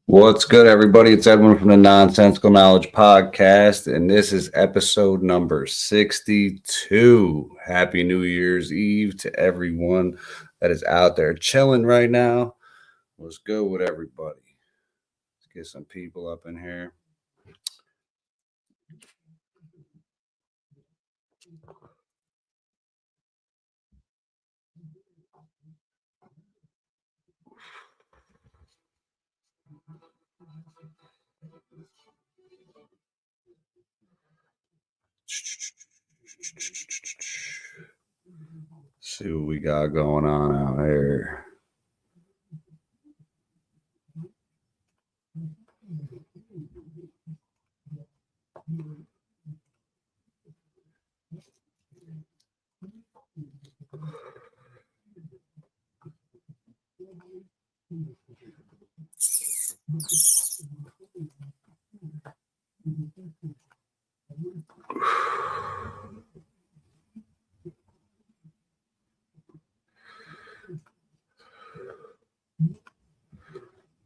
What's good, everybody? It's Edwin from the Nonsensical Knowledge Podcast, and this is episode number 62. Happy New Year's Eve to everyone that is out there chilling right now. What's good with everybody? Let's get some people up in here. See what we got going on out here.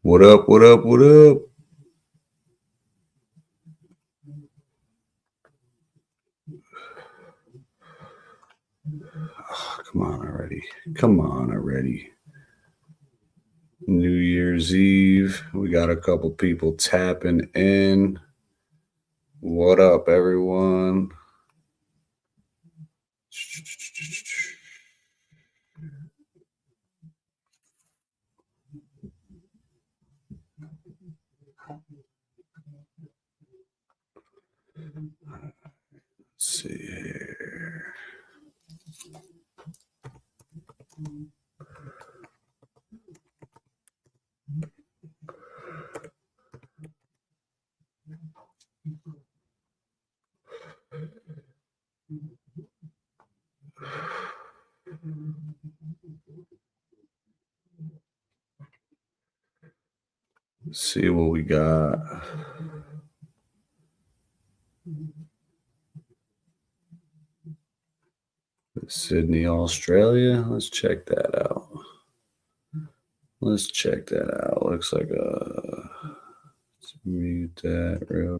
What up, what up, what up? Oh, come on already. Come on already. New Year's Eve. We got a couple people tapping in. What up, everyone? Let's see here. Let's see what we got. Sydney, Australia. Let's check that out. Let's Looks like let's mute that real.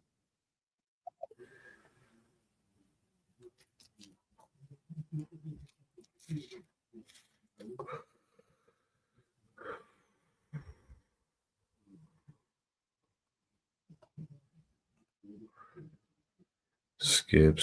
Skip.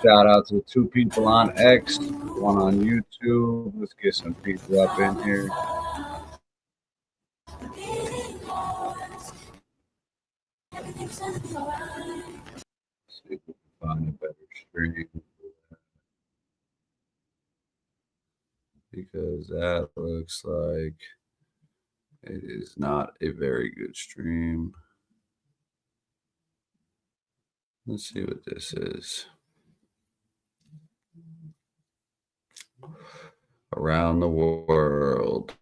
Shout out to 2 people on X, 1 on YouTube. Let's get some people up in here. See if we can find a better stream. Because that looks like it is not a very good stream. Let's see what this is. Around the world.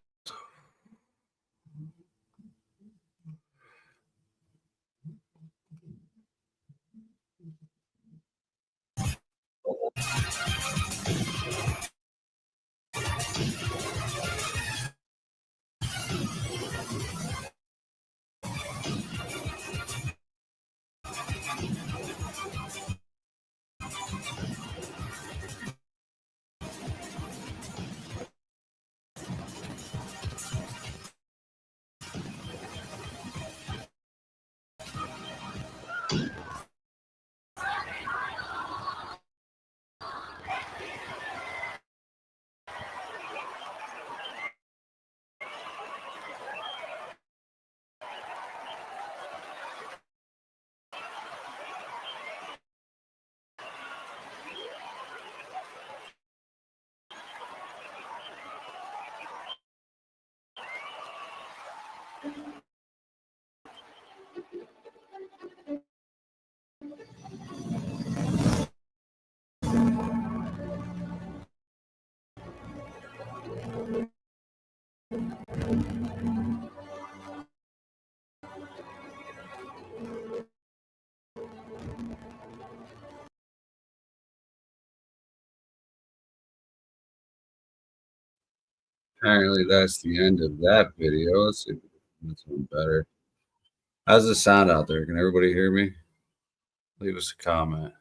Apparently, that's the end of that video. Let's see if this one better. How's the sound out there? Can everybody hear me? Leave us a comment.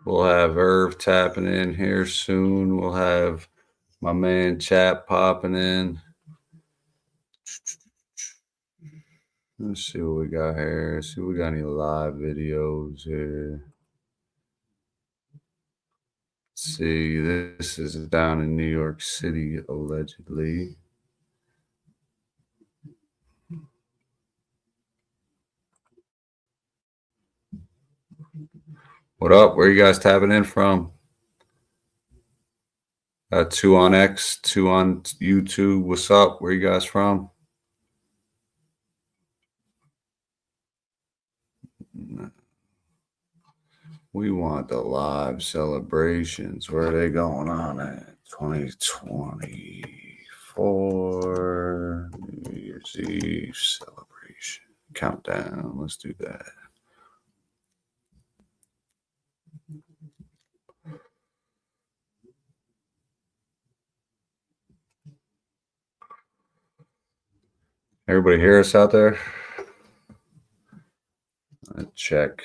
We'll have Irv tapping in here soon. We'll have my man Chat popping in. Let's see what we got here. Let's see if we got any live videos here. Let's see, this is down in New York City, allegedly. What up? Where you guys tapping in from? 2 on X, 2 on YouTube. What's up? Where you guys from? We want the live celebrations. Where are they going on at? 2024 New Year's Eve celebration. Countdown. Let's do that. Everybody hear us out there? Let's check.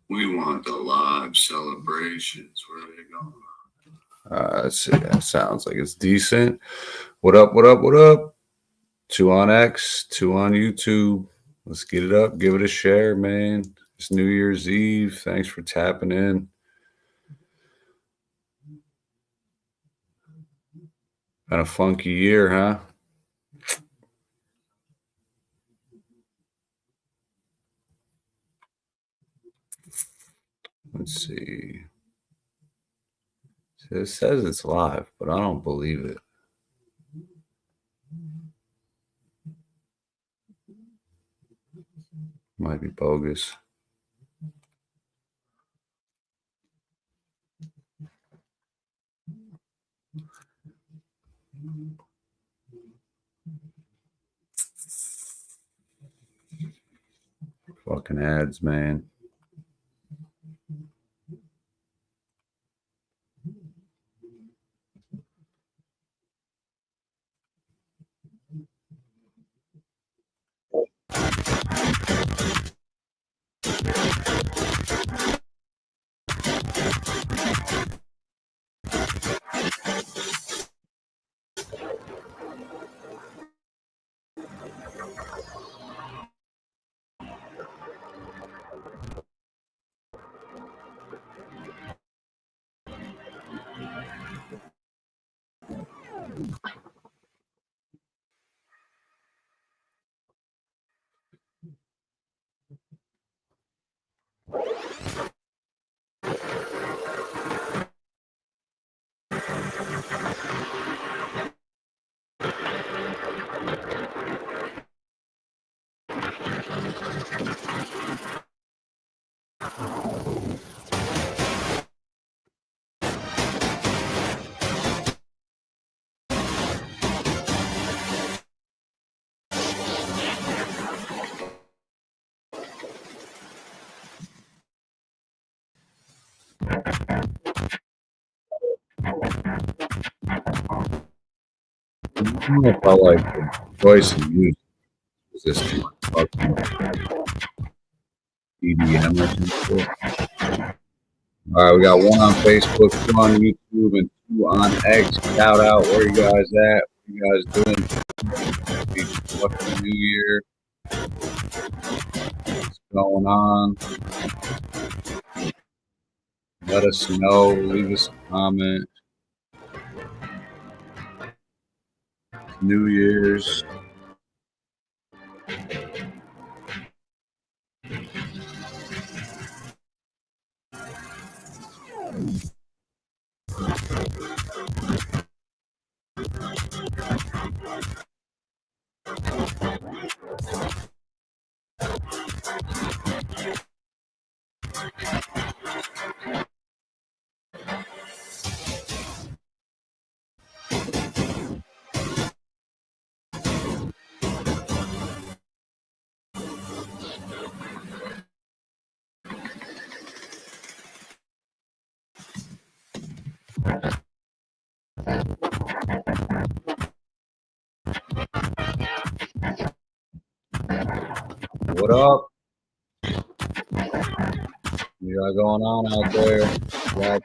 We want the live celebrations. Where are they going? Let's see. That sounds like it's decent. What up? What up? What up? 2 on X, 2 on YouTube. Let's get it up. Give it a share, man. It's New Year's Eve. Thanks for tapping in. Been a funky year, huh? Let's see. It says it's live, but I don't believe it. Might be bogus. Fucking ads, man. I don't know if I like the choice of music. Is this too much fucking EDM or some shit? All right, we got one on Facebook, two on YouTube, and two on X. Shout out, where you guys at? What you guys doing? Happy fucking New Year. What's going on? Let us know. Leave us a comment. It's New Year's. What up? You got going on out there? Got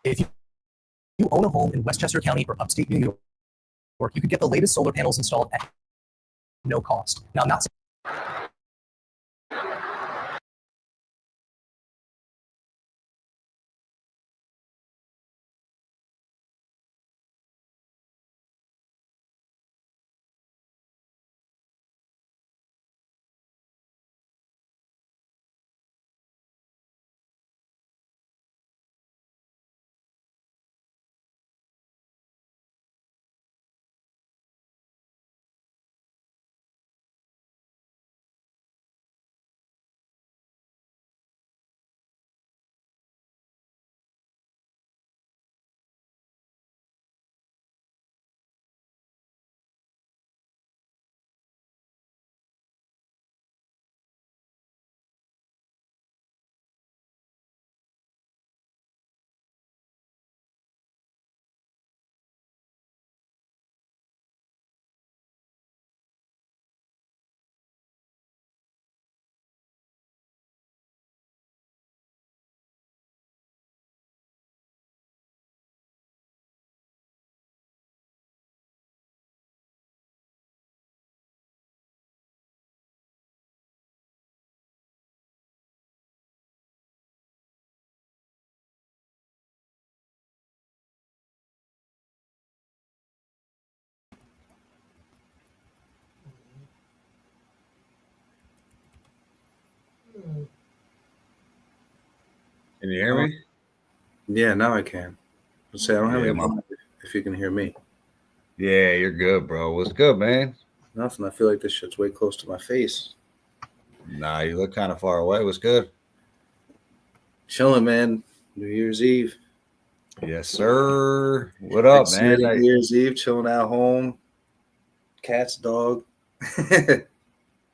If you own a home in Westchester County or upstate New York, you could get the latest solar panels installed at no cost. Now, I'm not Can you hear me? Yeah, now I can. Let's say I don't have Yeah, any problem if you can hear me. Yeah, you're good, bro. What's good, man? Nothing. I feel like this shit's way close to my face. Nah, you look kind of far away. What's good? Chilling, man. New Year's Eve. Yes, sir. What up, man? New Year's Eve, chilling at home. Cat's dog.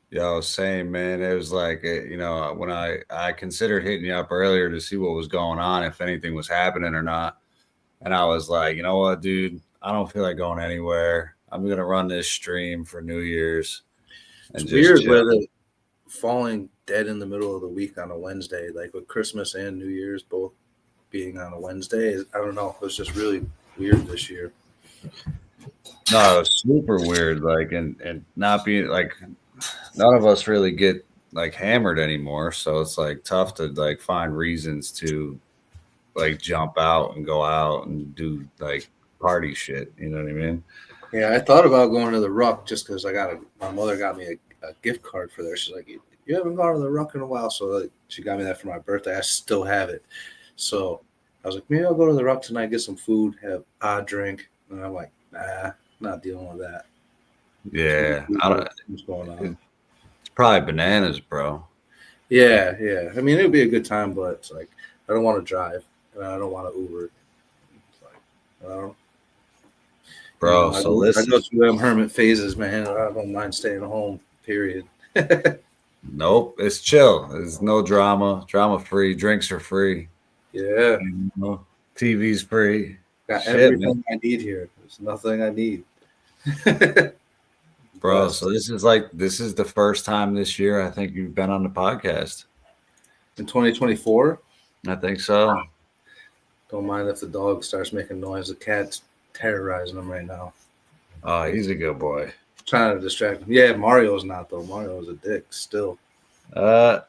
Yo, same, man. It was like, when I considered hitting you up earlier to see what was going on, if anything was happening or not. And I was like, you know what, dude? I don't feel like going anywhere. I'm going to run this stream for New Year's. And It's just weird chill. whether falling dead in the middle of the week on a Wednesday, like with Christmas and New Year's both being on a Wednesday. I don't know. It was just really weird this year. No, it was super weird. Like, and not being like, none of us really get like hammered anymore. So it's like tough to like find reasons to like jump out and go out and do like party shit. You know what I mean? Yeah, I thought about going to the Ruck just because my mother got me a gift card for there. She's like, you haven't gone to the Ruck in a while, so like, she got me that for my birthday. I still have it, so I was like, maybe I'll go to the Ruck tonight, get some food, have a drink, and I'm like, Nah, not dealing with that. Yeah, What's going on? it's probably bananas, bro. Yeah. I mean, it would be a good time, but it's like I don't want to drive and I don't want to Uber. It's like, I don't. Bro, I so go listen. through them hermit phases, man. I don't mind staying home. Period. Nope, it's chill. There's no drama. Drama free. Drinks are free. Yeah, You know, TV's free. got Shit, man. everything I need here. There's nothing I need. Bro, Blessed. so this is the first time this year I think you've been on the podcast. In 2024, I think so. don't mind if the dog starts making noise. The cat's terrorizing him right now. Oh, he's a good boy. Trying to distract him. Yeah, Mario's not though. Mario's a dick still.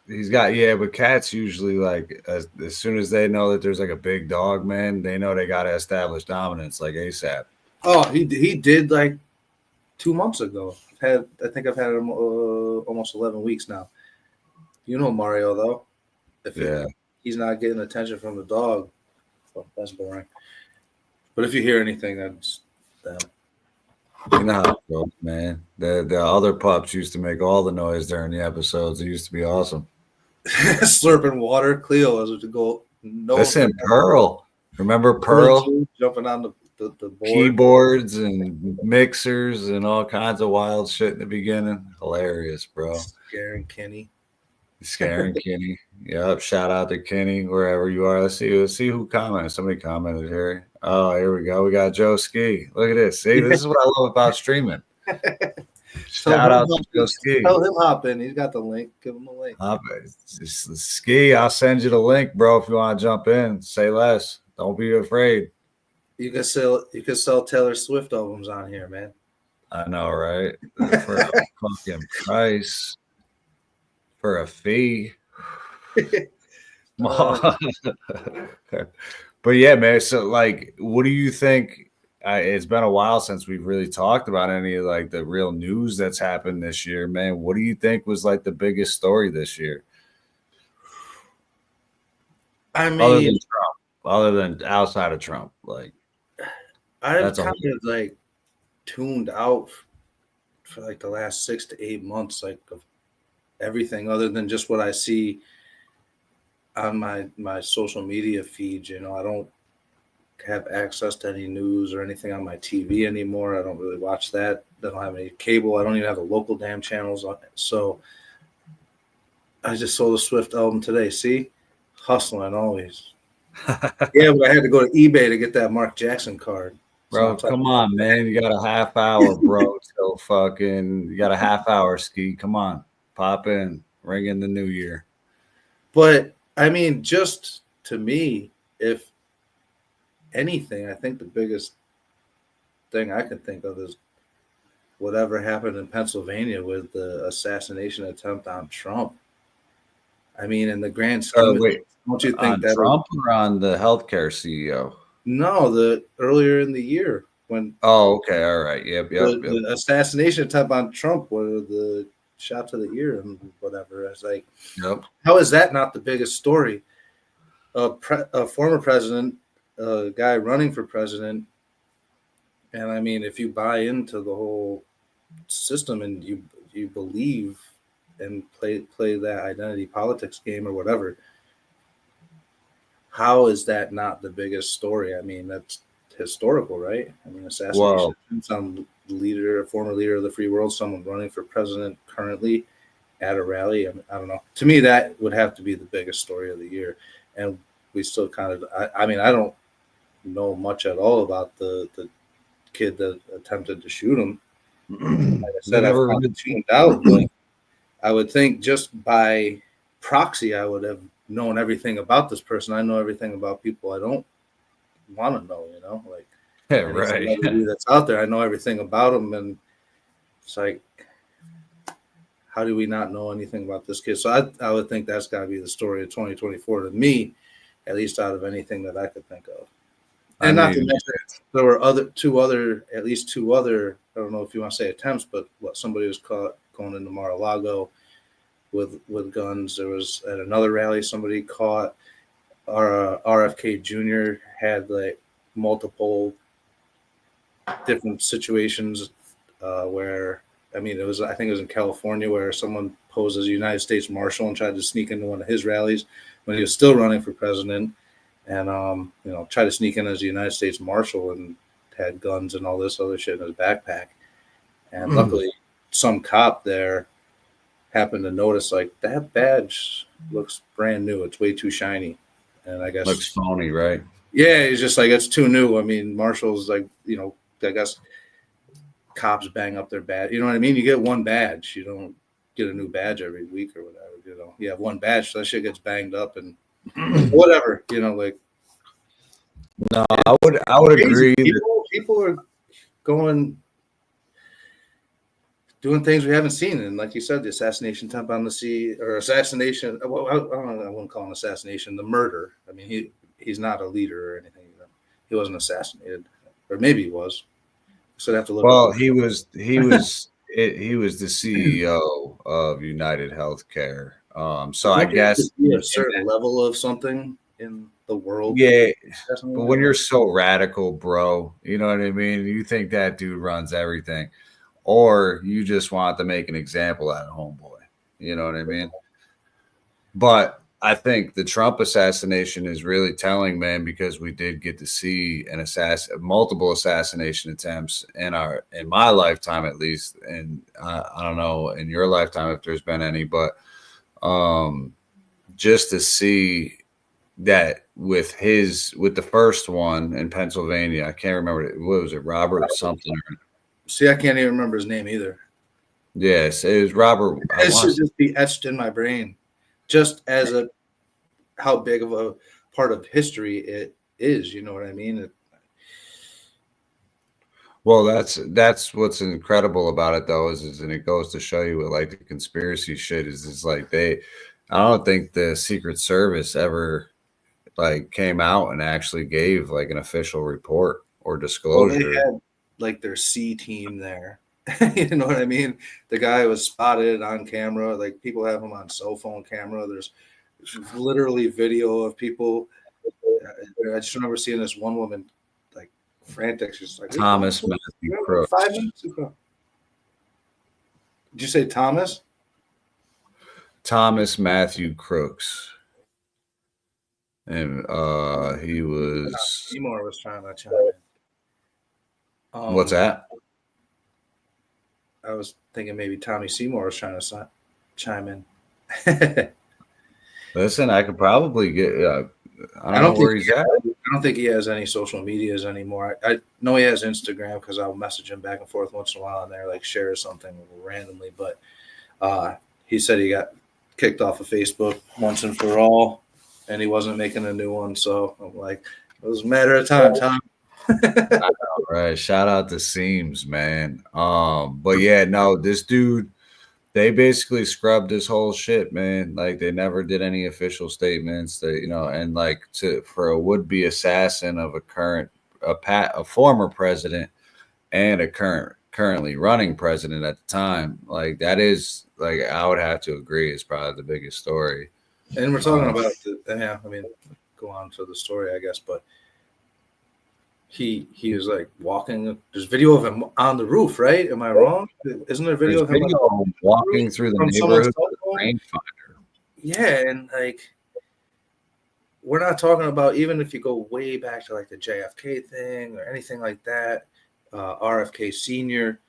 He's got but cats usually like as soon as they know that there's like a big dog, man, they know they gotta establish dominance like ASAP. Oh, he did like 2 months ago. I think I've had him almost 11 weeks now. You know Mario though. Yeah. He's not getting attention from the dog, well, that's boring. But if you hear anything, that's them. You know how it goes, man. The other pups used to make all the noise during the episodes. It used to be awesome. Slurping water. Cleo was to go. No, Listen, Pearl. Remember Pearl? jumping on the board. Keyboards and mixers and all kinds of wild shit in the beginning. Hilarious, bro. Scaring Kenny. Scaring Kenny. Yep. Shout out to Kenny, wherever you are. Let's see who commented. Somebody commented here. Oh, here we go. We got Joe Ski. Look at this. See, this is what I love about streaming. Shout out to Joe Ski. Tell him hop in. He's got the link. Give him the link. Ski, I'll send you the link, bro, if you want to jump in. Say less. Don't be afraid. You can sell Taylor Swift albums on here, man. I know, right? For a fucking price. For a fee. But yeah, man. So, like, what do you think? It's been a while since we've really talked about any of like the real news that's happened this year, man. What do you think was like the biggest story this year? I mean, other than outside of Trump, like I've kind of like tuned out for like the last 6 to 8 months, like of everything other than just what I see on my social media feed. You know, I don't have access to any news or anything on my TV anymore. I don't really watch that. I don't have any cable. I don't even have the local damn channels on it. So I just sold a Swift album today. See, hustling always. Yeah, but I had to go to eBay to get that Mark Jackson card. Bro, come on, man. You got a half hour, bro. So fucking, you got a half hour, Ski. Come on. Pop in. Ring in the new year. But, I mean, just to me, if anything, I think the biggest thing I can think of is whatever happened in Pennsylvania with the assassination attempt on Trump. I mean, in the grand scheme, don't you think that Trump or on the healthcare CEO? No, the earlier in the year when. Oh, okay, all right, yep. The assassination attempt on Trump, where the shot to the ear and whatever. It's like, yep. How is that not the biggest story? A former president, a guy running for president, and I mean, if you buy into the whole system and you believe and play that identity politics game or whatever, how is that not the biggest story? I mean, that's historical, right? I mean, assassination, some leader, a former leader of the free world, someone running for president currently at a rally. I don't know. To me, that would have to be the biggest story of the year. And we still kind of, I mean, I don't know much at all about the kid that attempted to shoot him. Like I said, I've kind of tuned out, but I would think just by proxy, I would have known everything about this person. I know everything about people I don't want to know, you know, like, yeah, right. That's out there. I know everything about them. And it's like, how do we not know anything about this kid? So I would think that's got to be the story of 2024 to me, at least out of anything that I could think of. And not to mention, there were at least two other, I don't know if you want to say attempts, but somebody was caught going into Mar-a-Lago with guns. There was at another rally somebody caught. Our RFK Jr. had like multiple different situations where, I think it was in California where someone posed as a United States Marshal and tried to sneak into one of his rallies when he was still running for president, and tried to sneak in as a United States Marshal and had guns and all this other shit in his backpack. And luckily, some cop there happened to notice, like, that badge looks brand new. It's way too shiny. And I guess looks phony, right? Yeah, he's just like, it's too new. I mean, marshals, like, I guess cops bang up their badge. You know what I mean? You get one badge. You don't get a new badge every week or whatever. You have one badge, so that shit gets banged up and whatever. Like. No, I would agree. People are doing things we haven't seen, and like you said, the assassination attempt on the sea, or assassination. Well, I wouldn't call it an assassination. The murder. I mean, he's not a leader or anything. He wasn't assassinated, or maybe he was. So I have to look. Well, he was the CEO of United Healthcare. So I guess a certain level of something in the world. Yeah, but when you're so radical, bro, you know what I mean? You think that dude runs everything, or you just want to make an example out of homeboy. You know what I mean? But I think the Trump assassination is really telling, man, because we did get to see multiple assassination attempts in my lifetime, at least. And I don't know in your lifetime if there's been any, but just to see that with the first one in Pennsylvania, I can't remember what was it, Robert something. See, I can't even remember his name either. Yes, it was Robert. It should just be etched in my brain, just as how big of a part of history it is. You know what I mean? Well, that's what's incredible about it, though, is and it goes to show you what, like, the conspiracy shit is like I don't think the Secret Service ever like came out and actually gave like an official report or disclosure. Well, they had like their C team there. You know what I mean? The guy was spotted on camera. Like, people have him on cell phone camera. There's literally video of people. I just remember seeing this one woman like frantic. She's like, Thomas Matthew Crooks. 5 minutes ago. Did you say Thomas? Thomas Matthew Crooks. And he was. Seymour was trying to chime in. What's that? I was thinking maybe Tommy Seymour was trying to chime in. Listen, I could probably get. I don't know where he's at. I don't think he has any social medias anymore. I know he has Instagram because I'll message him back and forth once in a while, and there like share something randomly. But he said he got kicked off of Facebook once and for all, and he wasn't making a new one. So I'm like, it was a matter of time, Tom. I know, right. Shout out to Seams, man. But yeah, no, this dude, they basically scrubbed this whole shit, man. Like, they never did any official statements. They, and like for a would-be assassin of a former president and a currently running president at the time, like, that is, like, I would have to agree, is probably the biggest story. And we're talking about go on to the story, I guess, but he was like walking. There's video of him on the roof, right? Am I wrong? Isn't there video of him walking through the neighborhood with a rangefinder? Yeah, and like, we're not talking about, even if you go way back to like the JFK thing or anything like that, RFK Sr.,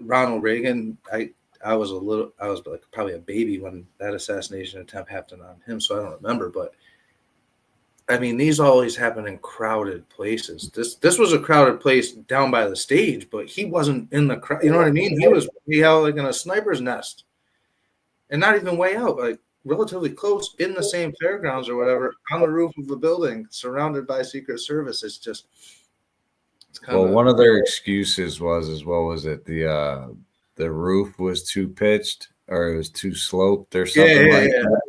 Ronald Reagan. I was like probably a baby when that assassination attempt happened on him, so I don't remember. But I mean, these always happen in crowded places. This was a crowded place down by the stage, but he wasn't in the crowd. You know what I mean? He was way out, like in a sniper's nest, and not even way out, like relatively close in the same fairgrounds or whatever, on the roof of the building, surrounded by Secret Service. It's kind of. One of their excuses was the roof was too pitched or it was too sloped or something like that.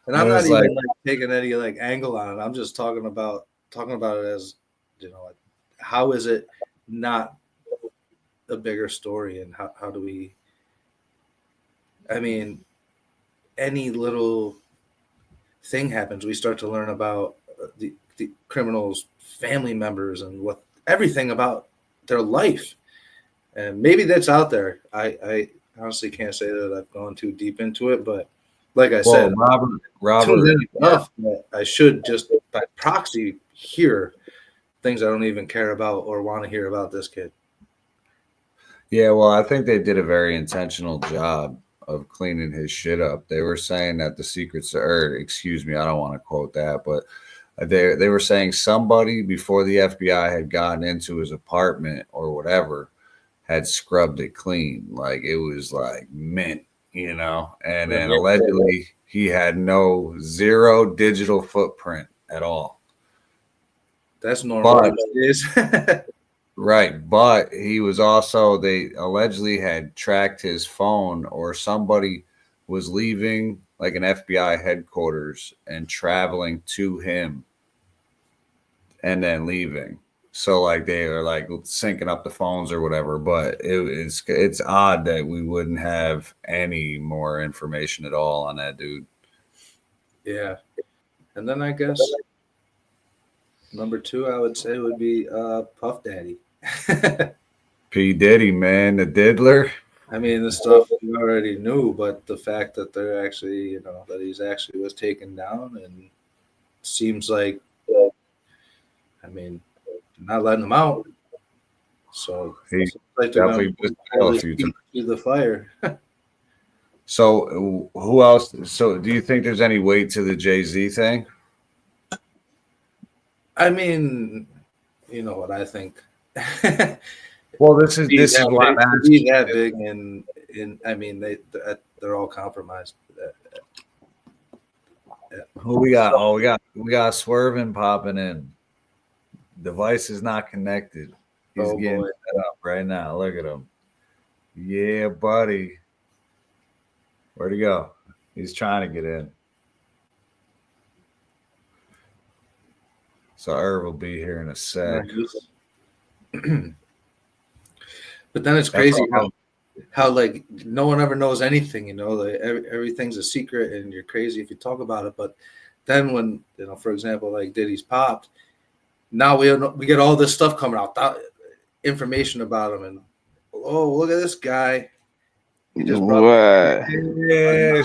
And I'm not even like taking any like angle on it. I'm just talking about it as, like, how is it not a bigger story, and how do we? I mean, any little thing happens, we start to learn about the criminals' family members and what everything about their life. And maybe that's out there. I honestly can't say that I've gone too deep into it, but like I said, Robert, enough that I should just by proxy hear things I don't even care about or want to hear about this kid. Yeah, well, I think they did a very intentional job of cleaning his shit up. They were saying that the secrets, or excuse me, I don't want to quote that, but they were saying somebody before the FBI had gotten into his apartment or whatever had scrubbed it clean. Like it was like mint, and then allegedly he had zero digital footprint at all. That's normal. Right, but he was also, they allegedly had tracked his phone, or somebody was leaving like an FBI headquarters and traveling to him and then leaving. So like they are like syncing up the phones or whatever, but it's odd that we wouldn't have any more information at all on that dude. Yeah. And then I guess number 2 I would say would be Puff Daddy. P. Diddy, man, the diddler. I mean, the stuff we already knew, but the fact that they're actually, that he's actually was taken down, and seems like, I mean, not letting him out. So he definitely was through the fire. So who else? So do you think there's any weight to the Jay-Z thing? I mean, you know what I think. Well, this is what I'm asking. Be that big, and I mean they're all compromised. Yeah. Who we got? Oh, we got Swerving popping in. Device is not connected. He's getting set up right now. Look at him. Yeah, buddy. Where'd he go? He's trying to get in. So Irv will be here in a sec. But then it's crazy how like no one ever knows anything, like everything's a secret, and you're crazy if you talk about it. But then when, for example, like Diddy's popped, now we get all this stuff coming out, information about him, and look at this guy. He just what? Yeah,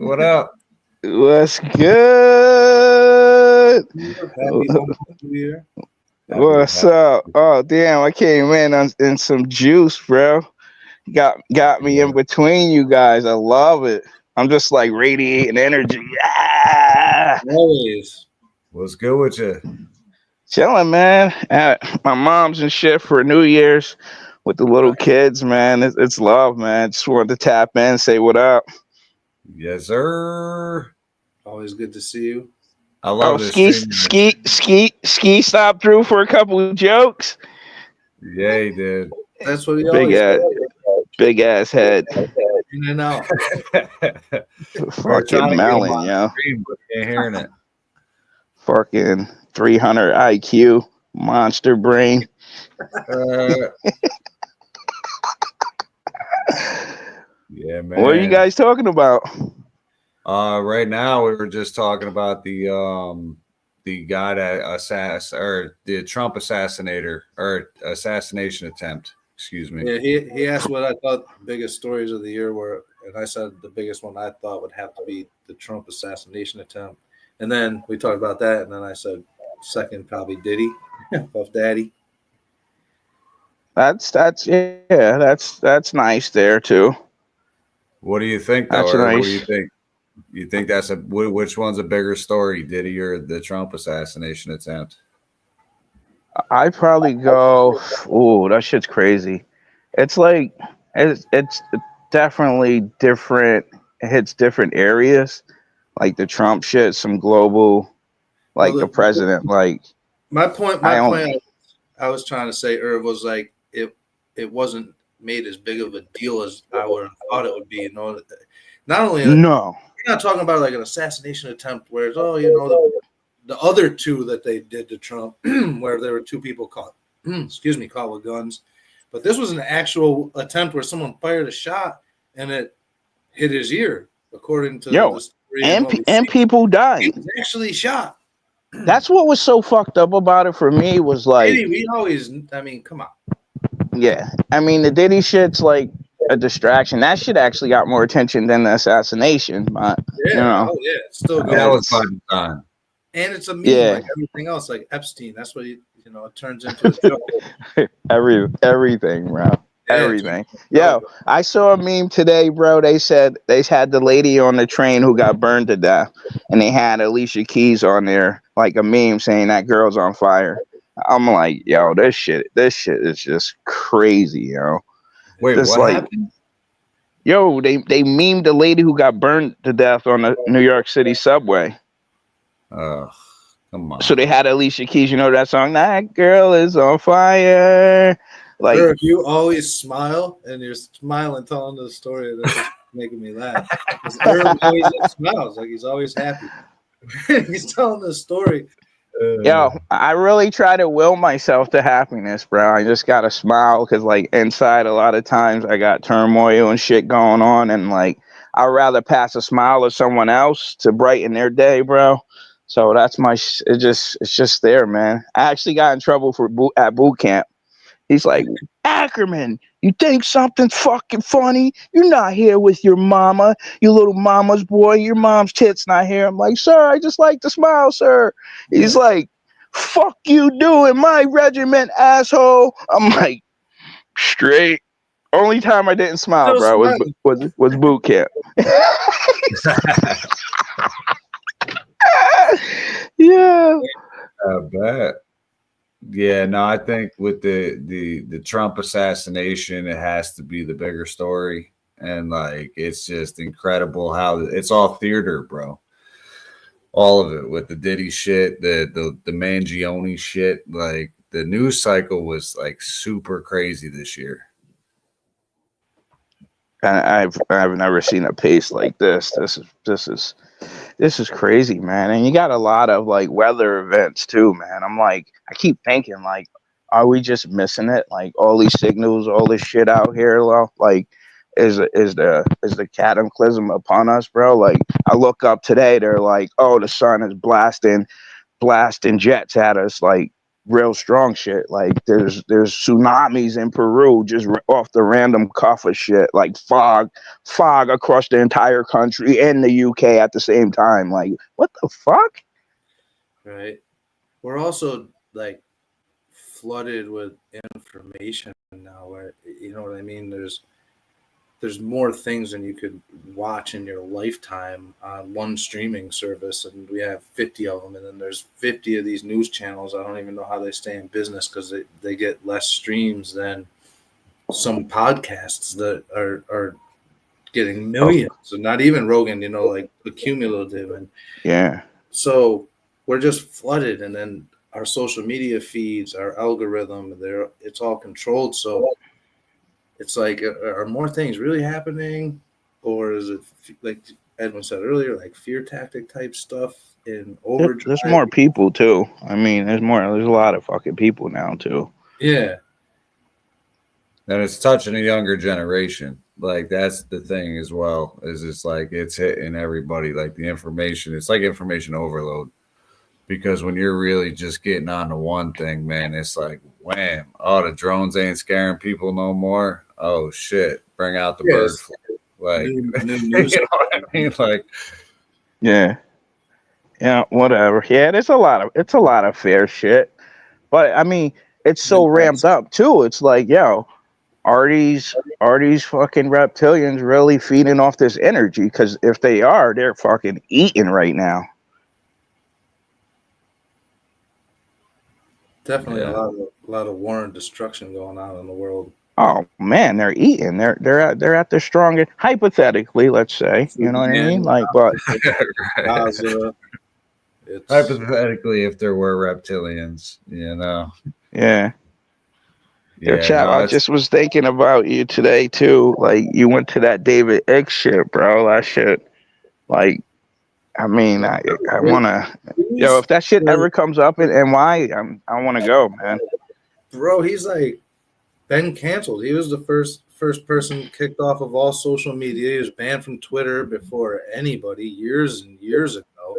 what up? What's good? Happy New Year. What's up? Oh damn! I came in some juice, bro. Got me in between you guys. I love it. I'm just like radiating energy. Ah! Always. What's good with you? Chilling, man. At my mom's and shit for New Year's with the little kids, man. It's love, man. Just wanted to tap in, say what up. Yes, sir. Always good to see you. I love this. Ski stopped through for a couple of jokes. Yeah, he did. That's what he big ass head. In and out. Fucking melon, yo. Can't hearing it. Fucking 300 IQ, monster brain. Yeah, man. What are you guys talking about? Right now we were just talking about the guy that the Trump assassinator or assassination attempt. Excuse me. Yeah, he asked what I thought the biggest stories of the year were, and I said the biggest one I thought would have to be the Trump assassination attempt. And then we talked about that, and then I said second probably Diddy, Puff Daddy. That's nice there too. What do you think, though? That's nice. What do you think? You think which one's a bigger story, Diddy or the Trump assassination attempt? I probably go. Ooh, that shit's crazy. It's like it's definitely different. It hits different areas. Like the Trump shit, some global, like the president. Like my point I was trying to say, Irv, was like it wasn't made as big of a deal as I would have thought it would be. Not only no. We're not talking about like an assassination attempt where it's, the other two that they did to Trump, where there were two people caught with guns. But this was an actual attempt where someone fired a shot and it hit his ear, according to the story. And people died. He was actually shot. That's what was so fucked up about it for me was like, Diddy, we always, I mean, come on. yeah, I mean the Diddy shit's like a distraction. That shit actually got more attention than the assassination, but Yeah, oh yeah, it's still good. That was it's, by design. And it's a meme yeah, like everything else, like Epstein. That's what it turns into a joke. everything, bro. Yeah, Everything. Yo, I saw a meme today, bro. They said they had the lady on the train who got burned to death, and they had Alicia Keys on there, like a meme saying that girl's on fire. I'm like, yo, this shit is just crazy, yo. Wait, Just what like, happened? yo, they memed the lady who got burned to death on the New York City subway. Come on. So they had Alicia Keys, you know that song? That girl is on fire. Like, Bro, you always smile and you're smiling telling the story. That's just making me laugh. Because Irv always smiles, like he's always happy. He's telling the story. yo, I really try to will myself to happiness, bro. I just gotta smile because, like, inside a lot of times I got turmoil and shit going on, and like I'd rather pass a smile to someone else to brighten their day, bro. So that's my. It's just there, man. I actually got in trouble for at boot camp. He's like, Ackerman, you think something's fucking funny? You're not here with your mama, you little mama's boy. Your mom's tits not here. I'm like, sir, I just like to smile, sir. He's like, fuck you doing my regiment, asshole. I'm like, straight. Only time I didn't smile, bro, was boot camp. Yeah. I bet. Yeah, no, I think with the Trump assassination, it has to be the bigger story. And like it's just incredible how it's all theater, bro. All of it with the Diddy shit, the Mangione shit, like the news cycle was like super crazy this year. I've never seen a pace like this. This is crazy, man. And you got a lot of like weather events too, man. I'm like, I keep thinking like, are we just missing it? Like all these signals, all this shit out here, like is the cataclysm upon us, bro? Like I look up today, they're like, oh, the sun is blasting jets at us, like real strong shit. Like there's tsunamis in Peru just off the random cuff of shit, like fog across the entire country and the UK at the same time. Like what the fuck? Right. We're also like flooded with information now where, you know what I mean? There's more things than you could watch in your lifetime on one streaming service, and we have 50 of them, and then there's 50 of these news channels. I don't even know how they stay in business because they get less streams than some podcasts that are getting millions, and not even Rogan, like accumulative. And yeah, so we're just flooded, and then our social media feeds, our algorithm, it's all controlled. So it's like, are more things really happening, or is it like Edwin said earlier, like fear tactic type stuff in overdrive? there's more people too. I mean, there's a lot of fucking people now too. Yeah. And it's touching a younger generation. Like that's the thing as well, is it's like it's hitting everybody. Like the information, it's like information overload. Because when you're really just getting on to one thing, man, it's like wham! Oh, the drones ain't scaring people no more. Oh shit! Bring out the bird flu. Like, new news. you know what I mean? Like, yeah, whatever. Yeah, it's a lot of fair shit, but I mean, it's so ramped up too. It's like, yo, are these fucking reptilians really feeding off this energy? Because if they are, they're fucking eating right now. Definitely a lot of war and destruction going on in the world. Oh man, they're eating. They're at their strongest. Hypothetically, let's say, you know what I mean? Like, but hypothetically, if there were reptilians, yeah. Yo, Chad, I just was thinking about you today too. Like, you went to that David X shit, bro. That shit, like, I mean, I wanna, if that shit ever comes up in NY, I want to go, man. Bro, he's like been canceled. He was the first person kicked off of all social media. He was banned from Twitter before anybody years and years ago.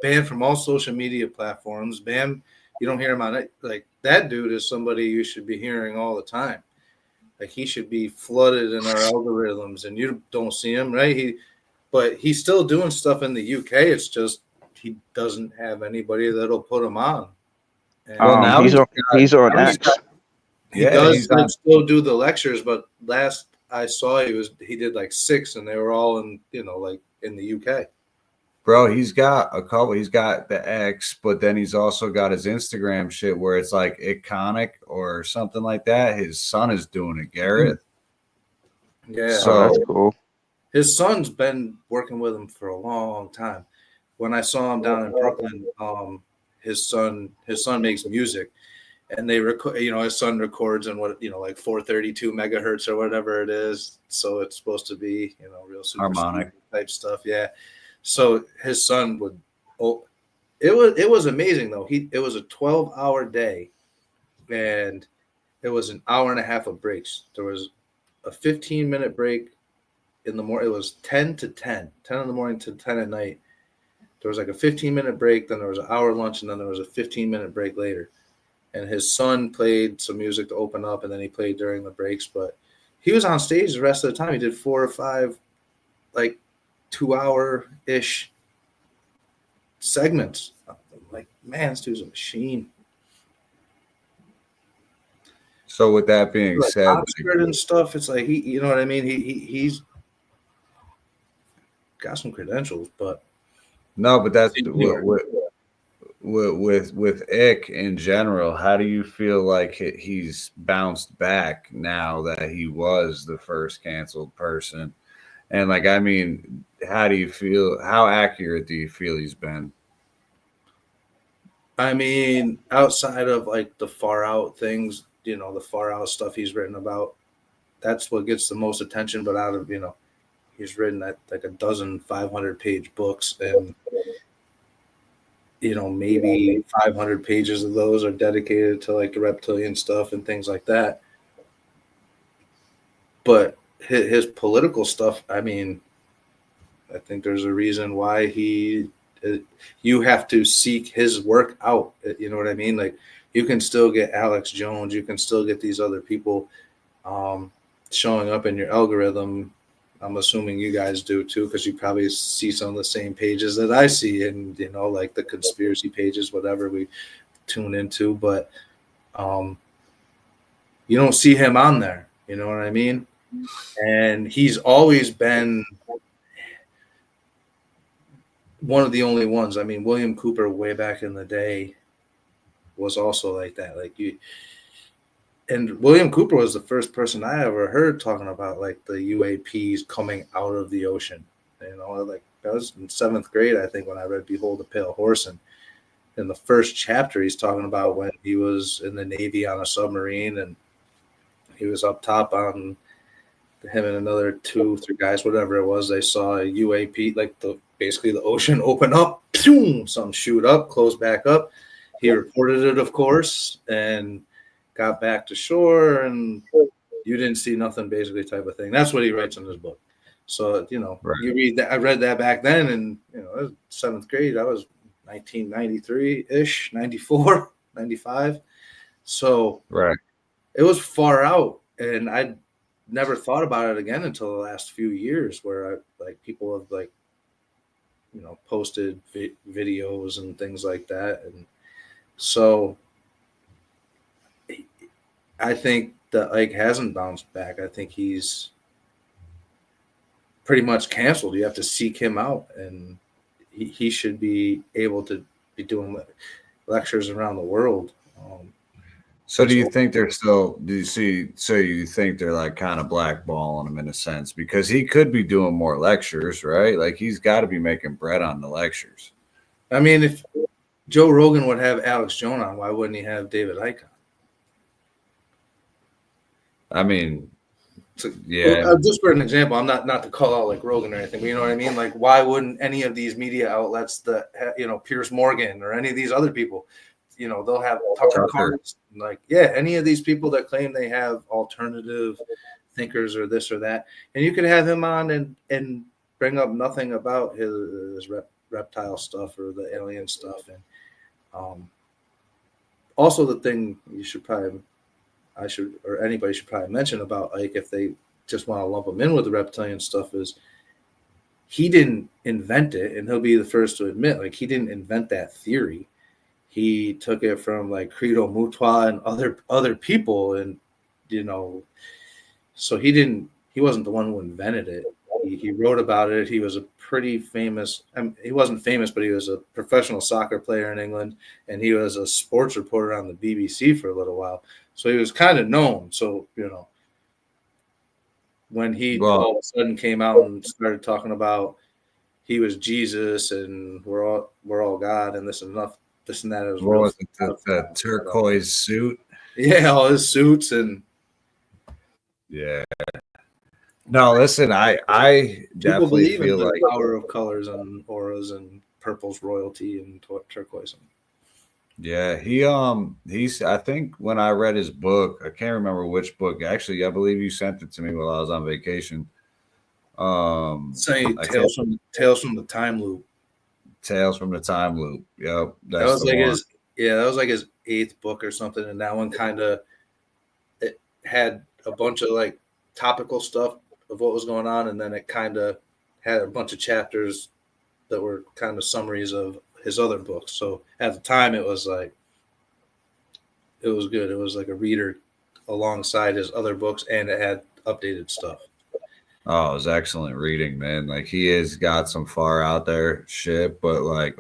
banned from all social media platforms. Banned. You don't hear him on it. Like that dude is somebody you should be hearing all the time. Like he should be flooded in our algorithms, and you don't see him, right? But he's still doing stuff in the UK. It's just he doesn't have anybody that'll put him on. And Well, now he's on X. He does still do the lectures, but last I saw he did like 6, and they were all in like in the UK. Bro, he's got a couple. He's got the X, but then he's also got his Instagram shit where it's like iconic or something like that. His son is doing it, Garrett. Yeah, so that's cool. His son's been working with him for a long time. When I saw him down in Brooklyn, his son makes music, and they record. His son records in like 432 megahertz or whatever it is. So it's supposed to be real super harmonic type stuff. Yeah. So his son would. Oh, it was amazing though. It was a 12-hour day, and it was an hour and a half of breaks. There was a 15-minute break in the morning. It was 10 to 10 in the morning to 10 at night. There was like a 15-minute break, then there was an hour lunch, and then there was a 15-minute break later. And his son played some music to open up, and then he played during the breaks. But he was on stage the rest of the time. He did 4 or 5, like 2-hour-ish segments. I'm like, man, this dude's a machine. So with that being said, Oxford and stuff, it's like you know what I mean. He's got some credentials, but no, but that's with Ick in general. How do you feel like he's bounced back now that he was the first canceled person? And like, I mean, how do you feel? How accurate do you feel he's been? I mean, outside of like the far out things, the far out stuff he's written about, that's what gets the most attention. But out of, he's written like a dozen 500-page books, and, maybe 500 pages of those are dedicated to like the reptilian stuff and things like that. But his political stuff, I mean, I think there's a reason why you have to seek his work out. You know what I mean? Like you can still get Alex Jones. You can still get these other people showing up in your algorithm. I'm assuming you guys do too, because you probably see some of the same pages that I see, and like the conspiracy pages, whatever we tune into. But you don't see him on there. You know what I mean? And he's always been one of the only ones. I mean, William Cooper way back in the day was also like that. And William Cooper was the first person I ever heard talking about like the UAPs coming out of the ocean. Like that was in 7th grade, I think, when I read Behold the Pale Horse. And in the first chapter, he's talking about when he was in the Navy on a submarine, and he was up top on him and another 2, 3 guys, whatever it was. They saw a UAP, like basically the ocean open up, some shoot up, close back up. He reported it, of course, and got back to shore, and you didn't see nothing, basically, type of thing. That's what he writes in his book. So, right. You read that. I read that back then, and it was 7th grade. That was 1993-ish, 94, 95. So right, it was far out, and I never thought about it again until the last few years, where people have posted videos and things like that. And so I think that Ike hasn't bounced back. I think he's pretty much canceled. You have to seek him out, and he should be able to be doing lectures around the world. So do you think they're still, so you think they're like kind of blackballing him in a sense, because he could be doing more lectures, right? Like he's got to be making bread on the lectures. I mean, if Joe Rogan would have Alex Jones on, why wouldn't he have David Icke on? I mean, yeah. Well, just for an example, I'm not to call out like Rogan or anything, but you know what I mean? Like, why wouldn't any of these media outlets, Piers Morgan or any of these other people, they'll have Tucker Carlson, any of these people that claim they have alternative thinkers or this or that, and you could have him on and bring up nothing about his reptile stuff or the alien stuff. And also the thing anybody should probably mention about Ike, if they just want to lump him in with the reptilian stuff, is he didn't invent it, and he'll be the first to admit, like, he didn't invent that theory. He took it from like Credo Mutwa and other people, and so he wasn't the one who invented it. He wrote about it. He was a pretty famous, he wasn't famous, but he was a professional soccer player in England, and he was a sports reporter on the BBC for a little while. So he was kind of known. So, when he all of a sudden came out and started talking about he was Jesus and we're all God and this and that. It was that turquoise suit? Yeah, all his suits and yeah. No, listen, I definitely feel like the power of colors and auras and purple's royalty and turquoise. Yeah, he's I think when I read his book, I can't remember which book. Actually, I believe you sent it to me while I was on vacation. Tales from the Time Loop. Tales from the Time Loop. Yep. That was like his 8th book or something, and that one it had a bunch of like topical stuff of what was going on, and then it kind of had a bunch of chapters that were kind of summaries of his other books. So at the time it was good. It was like a reader alongside his other books, and it had updated stuff. Oh, it was excellent reading, man. Like, he has got some far out there shit, but like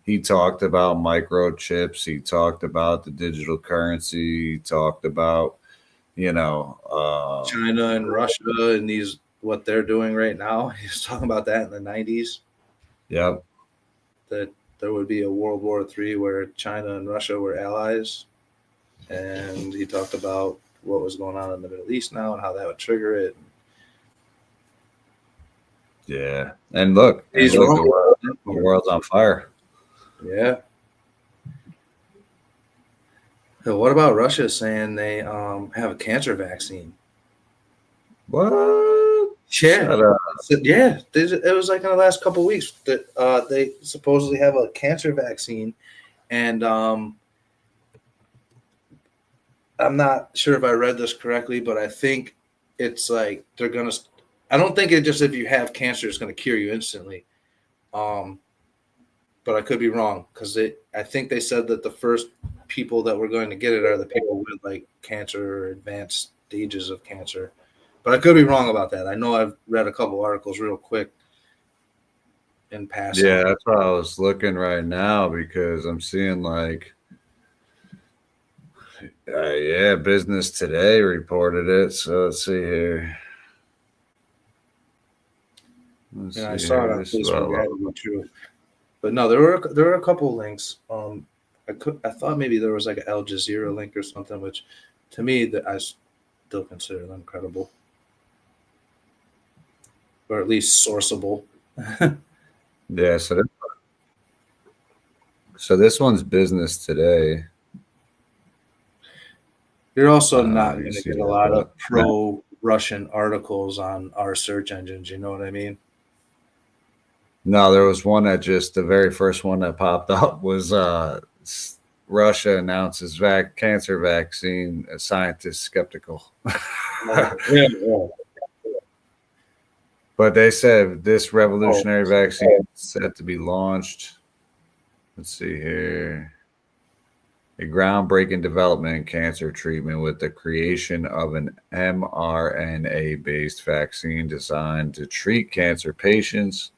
he talked about microchips, he talked about the digital currency, he talked about China and Russia and what they're doing right now. He was talking about that in the 90s. Yep. That there would be a World War III where China and Russia were allies. And he talked about what was going on in the Middle East now and how that would trigger it. Yeah. And look, the world's on fire. Yeah. So what about Russia saying they have a cancer vaccine? What? Yeah. Yeah. It was like in the last couple of weeks that they supposedly have a cancer vaccine. And I'm not sure if I read this correctly, but I think it's like they're going to – I don't think it just if you have cancer, it's going to cure you instantly. But I could be wrong because I think they said that the first people that were going to get it are the people with like cancer or advanced stages of cancer. But I could be wrong about that. I know I've read a couple articles real quick in passing. Yeah, that's what I was looking right now because I'm seeing like, Business Today reported it. So let's see here. I saw it on Facebook. But no, there were a couple links. I thought maybe there was like an Al Jazeera link or something, which to me I still consider them credible, or at least sourceable. Yeah. So this one's Business Today. You're also not going to get a lot of pro-Russian articles on our search engines. You know what I mean? No, there was one that the very first one that popped up was Russia announces cancer vaccine, scientists skeptical. Yeah. But they said this revolutionary vaccine is set to be launched. Let's see here. A groundbreaking development in cancer treatment with the creation of an mRNA-based vaccine designed to treat cancer patients.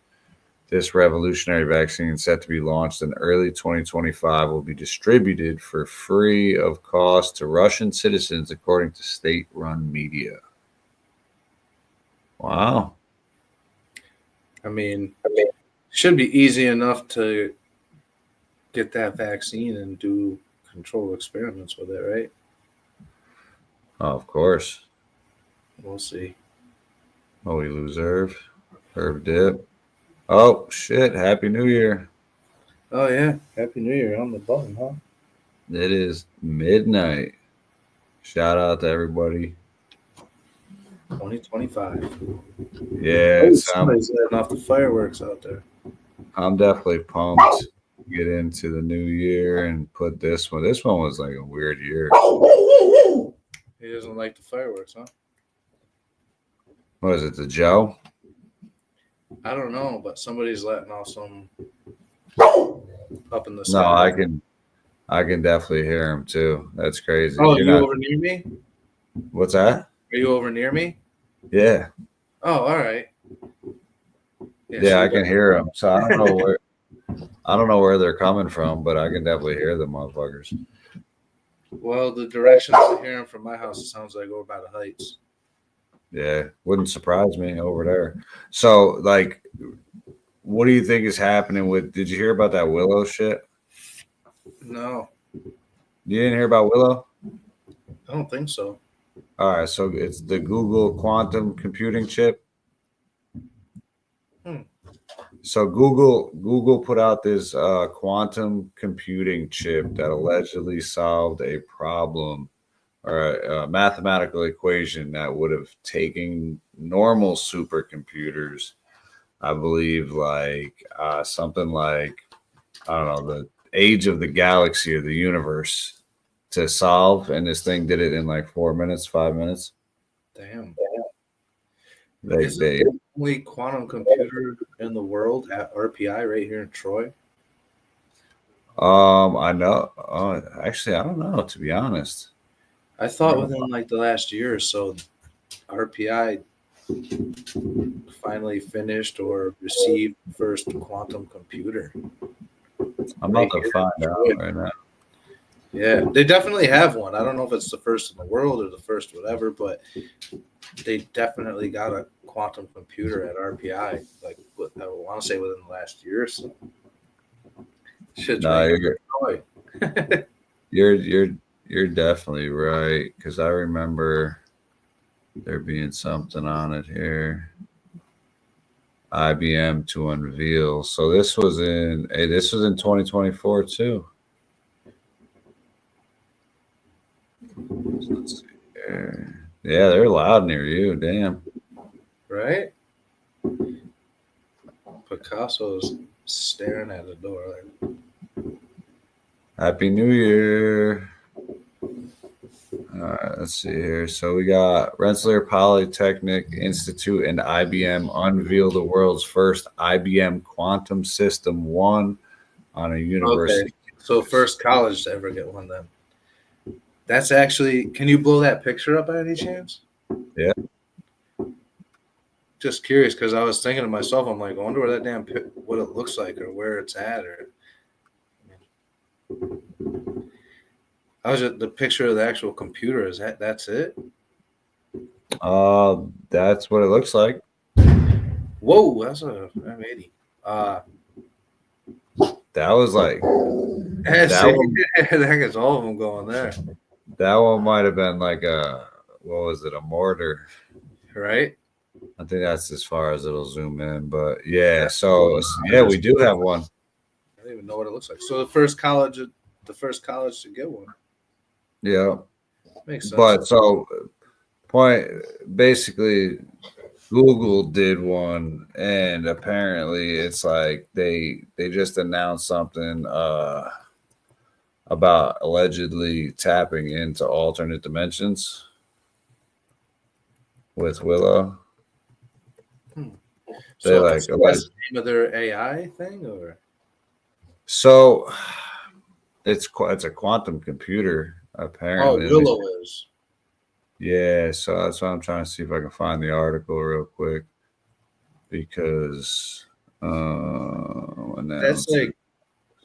This revolutionary vaccine, set to be launched in early 2025, will be distributed for free of cost to Russian citizens, according to state-run media. Wow. I mean, it should be easy enough to get that vaccine and do controlled experiments with it, right? Oh, of course. We'll see. Oh, we lose Herb. Herb dip. Oh, shit. Happy New Year. Oh, yeah. Happy New Year on the button, huh? It is midnight. Shout out to everybody. 2025. Yeah. Somebody's letting off the fireworks out there. I'm definitely pumped to get into the new year and put this one. This one was like a weird year. He doesn't like the fireworks, huh? What is it, the Joe? I don't know, but somebody's letting off some up in the No, sky. I can definitely hear him too. That's crazy. Oh, You're you not. over near me? What's that? Are you over near me? Yeah. Oh, all right. Yeah, I can hear them. So I don't know where they're coming from, but I can definitely hear the motherfuckers. Well, the directions I hear them from my house, it sounds like over by the Heights. Yeah, wouldn't surprise me over there. So, like, what do you think is happening with? Did you hear about that Willow shit? No, You didn't hear about Willow? I don't think so. All right, so it's the Google quantum computing chip. So Google put out this quantum computing chip that allegedly solved a problem or a mathematical equation that would have taken normal supercomputers, I believe, like something like, I don't know, the age of the galaxy or the universe to solve. And this thing did it in like 4 minutes, 5 minutes. Damn. They the only quantum computer in the world at RPI right here in Troy? I know. Actually, I don't know, to be honest. I thought within like the last year or so, RPI finally finished or received the first quantum computer. I'm about to find out right now. Yeah, they definitely have one. I don't know if it's the first in the world or the first whatever, but they definitely got a quantum computer at RPI. Like, I want to say within the last year or so. No, you're definitely right, because I remember there being something on it here. IBM to unveil. So this was in 2024 too. Let's see here. Yeah, they're loud near you. Damn. Right? Picasso's staring at the door. Happy New Year. All right, let's see here. So we got Rensselaer Polytechnic Institute and IBM unveil the world's first IBM quantum system, one on a university. Okay. So first college to ever get one then. That's actually, can you blow that picture up by any chance? Yeah. Just curious, because I was thinking to myself, I'm like, I wonder where that what it looks like or where it's at. Or I was just the picture of the actual computer. That's it? That's what it looks like. Whoa, that's a M80. That was like that gets all of them going there. That one might have been like a mortar, right? I think that's as far as it'll zoom in, but yeah. So yeah, we do have one. I don't even know what it looks like. So the first college to get one. Yeah, makes sense. But so basically, Google did one, and apparently it's like they just announced something about allegedly tapping into alternate dimensions with Willow. So that's the name of their AI thing, or so it's a quantum computer apparently. Oh, Willow is. Yeah, so that's why I'm trying to see if I can find the article real quick, because that's like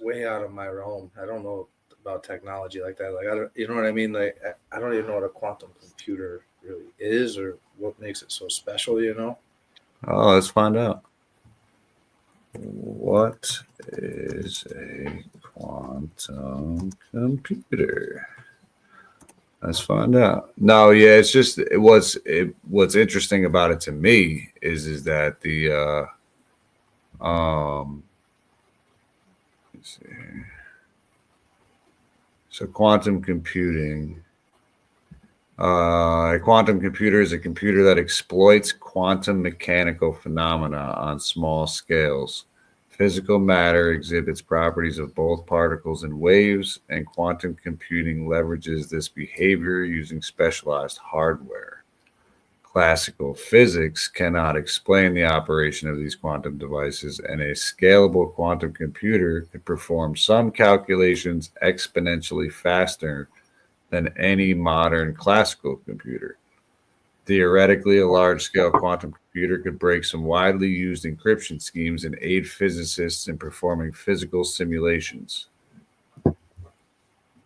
way out of my realm. I don't know about technology like that. Like I don't, you know what I mean? Like I don't even know what a quantum computer really is or what makes it so special. You know? Oh, let's find out. What is a quantum computer? Let's find out. No, yeah, it's just what's interesting about it to me is that the let's see here. So quantum computing. A quantum computer is a computer that exploits quantum mechanical phenomena on small scales, Physical matter exhibits properties of both particles and waves, and quantum computing leverages this behavior using specialized hardware. Classical physics cannot explain the operation of these quantum devices, and a scalable quantum computer could perform some calculations exponentially faster than any modern classical computer. Theoretically, a large-scale quantum computer could break some widely used encryption schemes and aid physicists in performing physical simulations.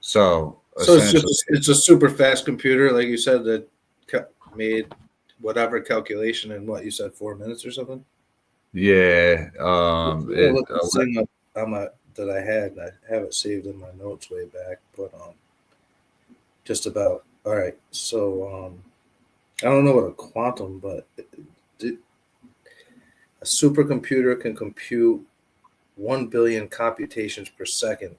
So essentially, it's a super fast computer, like you said, that made whatever calculation in what you said 4 minutes or something. yeah. This thing up that I had, and I have it saved in my notes way back, but just about all right. So I don't know what a quantum, but a supercomputer can compute 1 billion computations per second.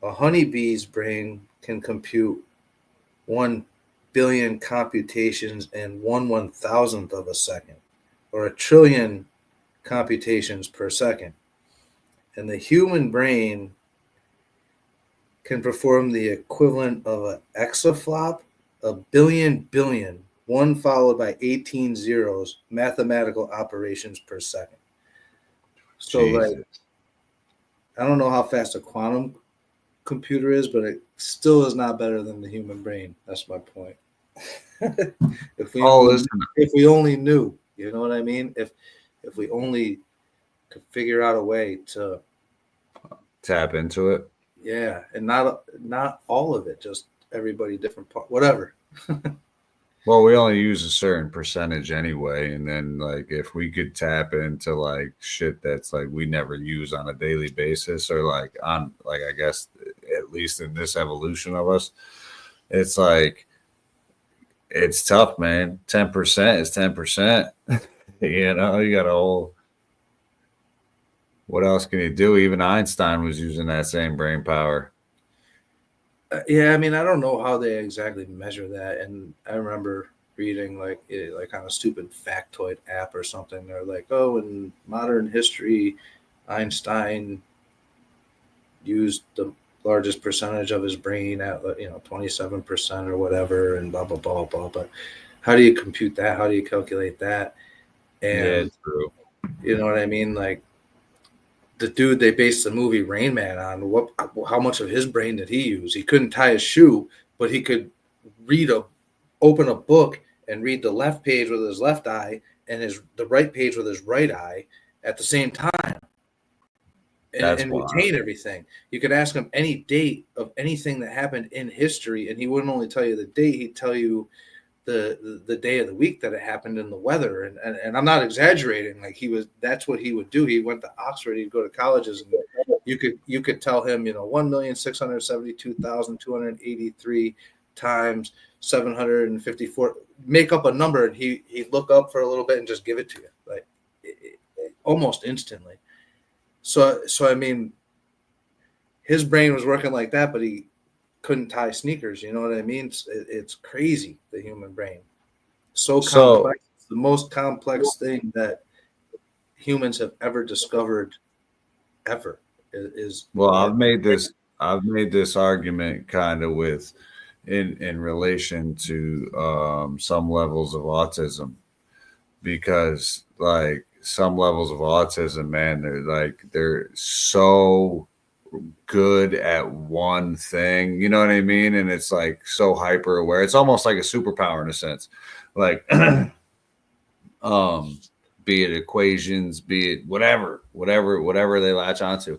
A honeybee's brain can compute 1 billion computations in 1/1000th of a second, or 1 trillion computations per second. And the human brain can perform the equivalent of an exaflop, a billion, one followed by 18 zeros, mathematical operations per second. So, like, I don't know how fast a quantum computer is, but it still is not better than the human brain. That's my point. if we only knew, you know what I mean? If we only could figure out a way to tap into it. Yeah, and not all of it, just everybody different part, whatever. Well, we only use a certain percentage anyway, and then like if we could tap into like shit that's like we never use on a daily basis, or like on like I guess at least in this evolution of us, it's like it's tough, man. 10% is 10%. You know, you got a whole. What else can you do? Even Einstein was using that same brain power. Yeah, I mean, I don't know how they exactly measure that, and I remember reading like on a stupid factoid app or something. They're like, "Oh, in modern history, Einstein used the largest percentage of his brain at 27% or whatever, and blah blah blah blah." But how do you compute that? How do you calculate that? And yeah, true. You know what I mean? Like the dude they based the movie Rain Man on, how much of his brain did he use? He couldn't tie his shoe, but he could open a book and read the left page with his left eye and the right page with his right eye at the same time, and retain everything. You could ask him any date of anything that happened in history, and he wouldn't only tell you the date; he'd tell you the day of the week that it happened in the weather. And I'm not exaggerating. Like that's what he would do. He went to Oxford, he'd go to colleges, and you could tell him, 1,672,283 times 754, make up a number, and he'd look up for a little bit and just give it to you, like almost instantly. So I mean, his brain was working like that, but he couldn't tie sneakers. You know what I mean? It's crazy, the human brain. So complex. It's the most complex thing that humans have ever discovered ever is. Well, I've made this argument kind of with in relation to some levels of autism, because like some levels of autism, man, they're so good at one thing, you know what I mean? And it's like so hyper aware. It's almost like a superpower in a sense. Like be it equations, be it whatever they latch onto.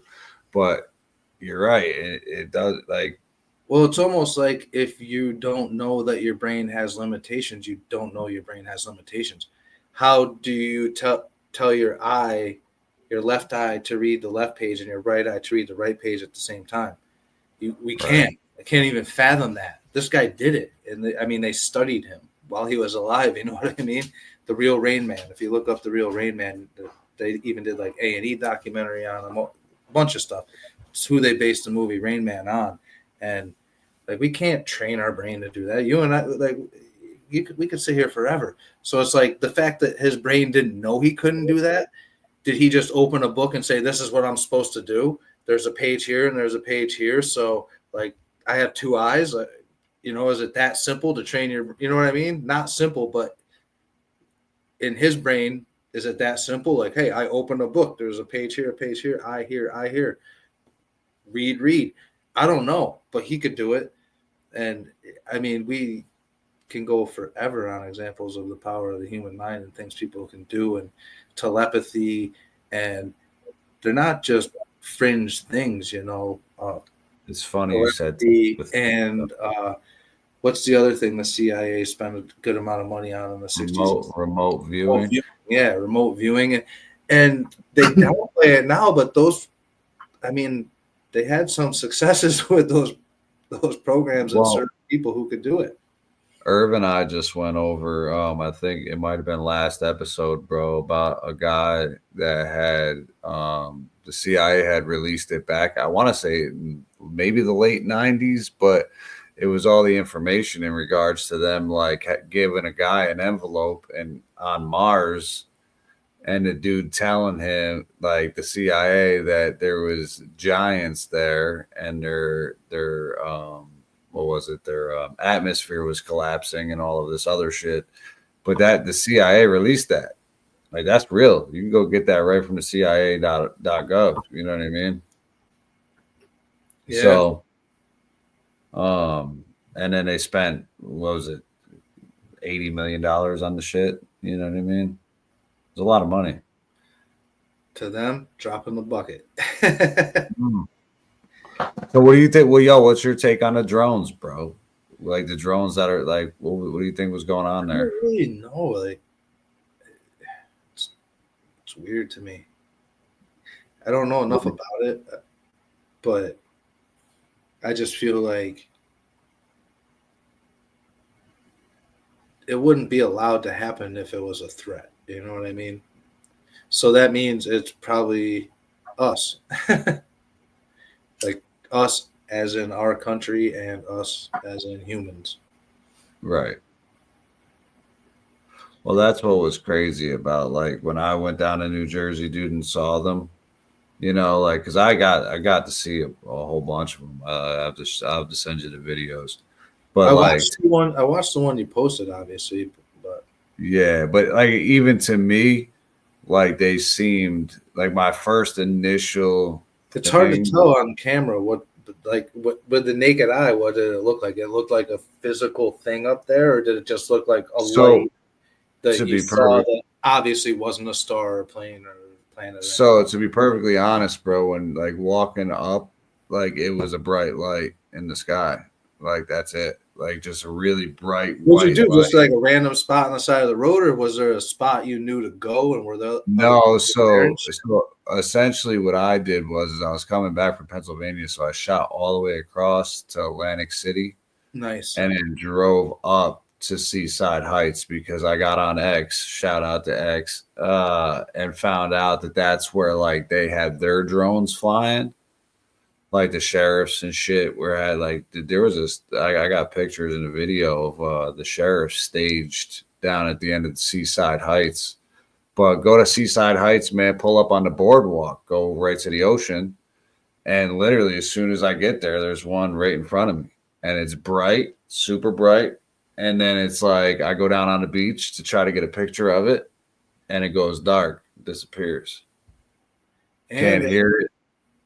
But you're right. It does like. Well, it's almost like if you don't know that your brain has limitations, you don't know your brain has limitations. How do you tell your left eye to read the left page and your right eye to read the right page at the same time? We can't. I can't even fathom that. This guy did it. And they studied him while he was alive. You know what I mean? The Real Rain Man. If you look up The Real Rain Man, they even did like A&E documentary on him, a bunch of stuff. It's who they based the movie Rain Man on. And like, we can't train our brain to do that. You and I, like, we could sit here forever. So it's like the fact that his brain didn't know he couldn't do that did he just open a book and say, this is what I'm supposed to do? There's a page here and there's a page here. So like I have two eyes, is it that simple to train your, you know what I mean? Not simple, but in his brain, is it that simple? Like, hey, I open a book. There's a page here, I hear. Read. I don't know, but he could do it. And I mean, we can go forever on examples of the power of the human mind and things people can do, and telepathy, and they're not just fringe things, It's funny you said. And what's the other thing the CIA spent a good amount of money on in the 60s? Remote viewing. Yeah, remote viewing. And they downplay it now, but they had some successes with those programs and certain people who could do it. Irv and I just went over, I think it might have been last episode, bro, about a guy that had the CIA had released it back. I want to say maybe the late 90s, but it was all the information in regards to them, like giving a guy an envelope and on Mars, and the dude telling him, like the CIA, that there was giants there and their atmosphere was collapsing and all of this other shit. But that the CIA released that. Like, that's real. You can go get that right from the CIA.gov. You know what I mean? Yeah. So, and then they spent, what was it, $80 million on the shit. You know what I mean? It's a lot of money. To them, drop in the bucket. So what do you think? Well, what's your take on the drones, bro? Like the drones that are like, what do you think was going on there? I don't really know. Like, it's weird to me. I don't know enough about it, but I just feel like it wouldn't be allowed to happen if it was a threat. You know what I mean? So that means it's probably us. Like us as in our country and us as in humans. Right. Well, that's what was crazy about, like, when I went down to New Jersey, dude, and saw them, like, because I got to see a whole bunch of them. I'll have to send you the videos. But I watched the one you posted, obviously, but yeah, but like even to me, like they seemed like my first initial. It's hard to tell on camera what with the naked eye. What did it look like? It looked like a physical thing up there, or did it just look like a light that you saw that obviously wasn't a star or plane or planet? So to be perfectly honest, bro, when like walking up, like it was a bright light in the sky. Like that's it. Like just a really bright. What you do? Just like a random spot on the side of the road, or was there a spot you knew to go and were there? No. So essentially, what I did was I was coming back from Pennsylvania, so I shot all the way across to Atlantic City. Nice. And then drove up to Seaside Heights because I got on X. Shout out to X. And found out that that's where like they had their drones flying. Like the sheriffs and shit, where I had like there was this. I got pictures and a video of the sheriff staged down at the end of the Seaside Heights. But go to Seaside Heights, man. Pull up on the boardwalk, go right to the ocean, and literally as soon as I get there, there's one right in front of me, and it's bright, super bright. And then it's like I go down on the beach to try to get a picture of it, and it goes dark, disappears. Can't hear it.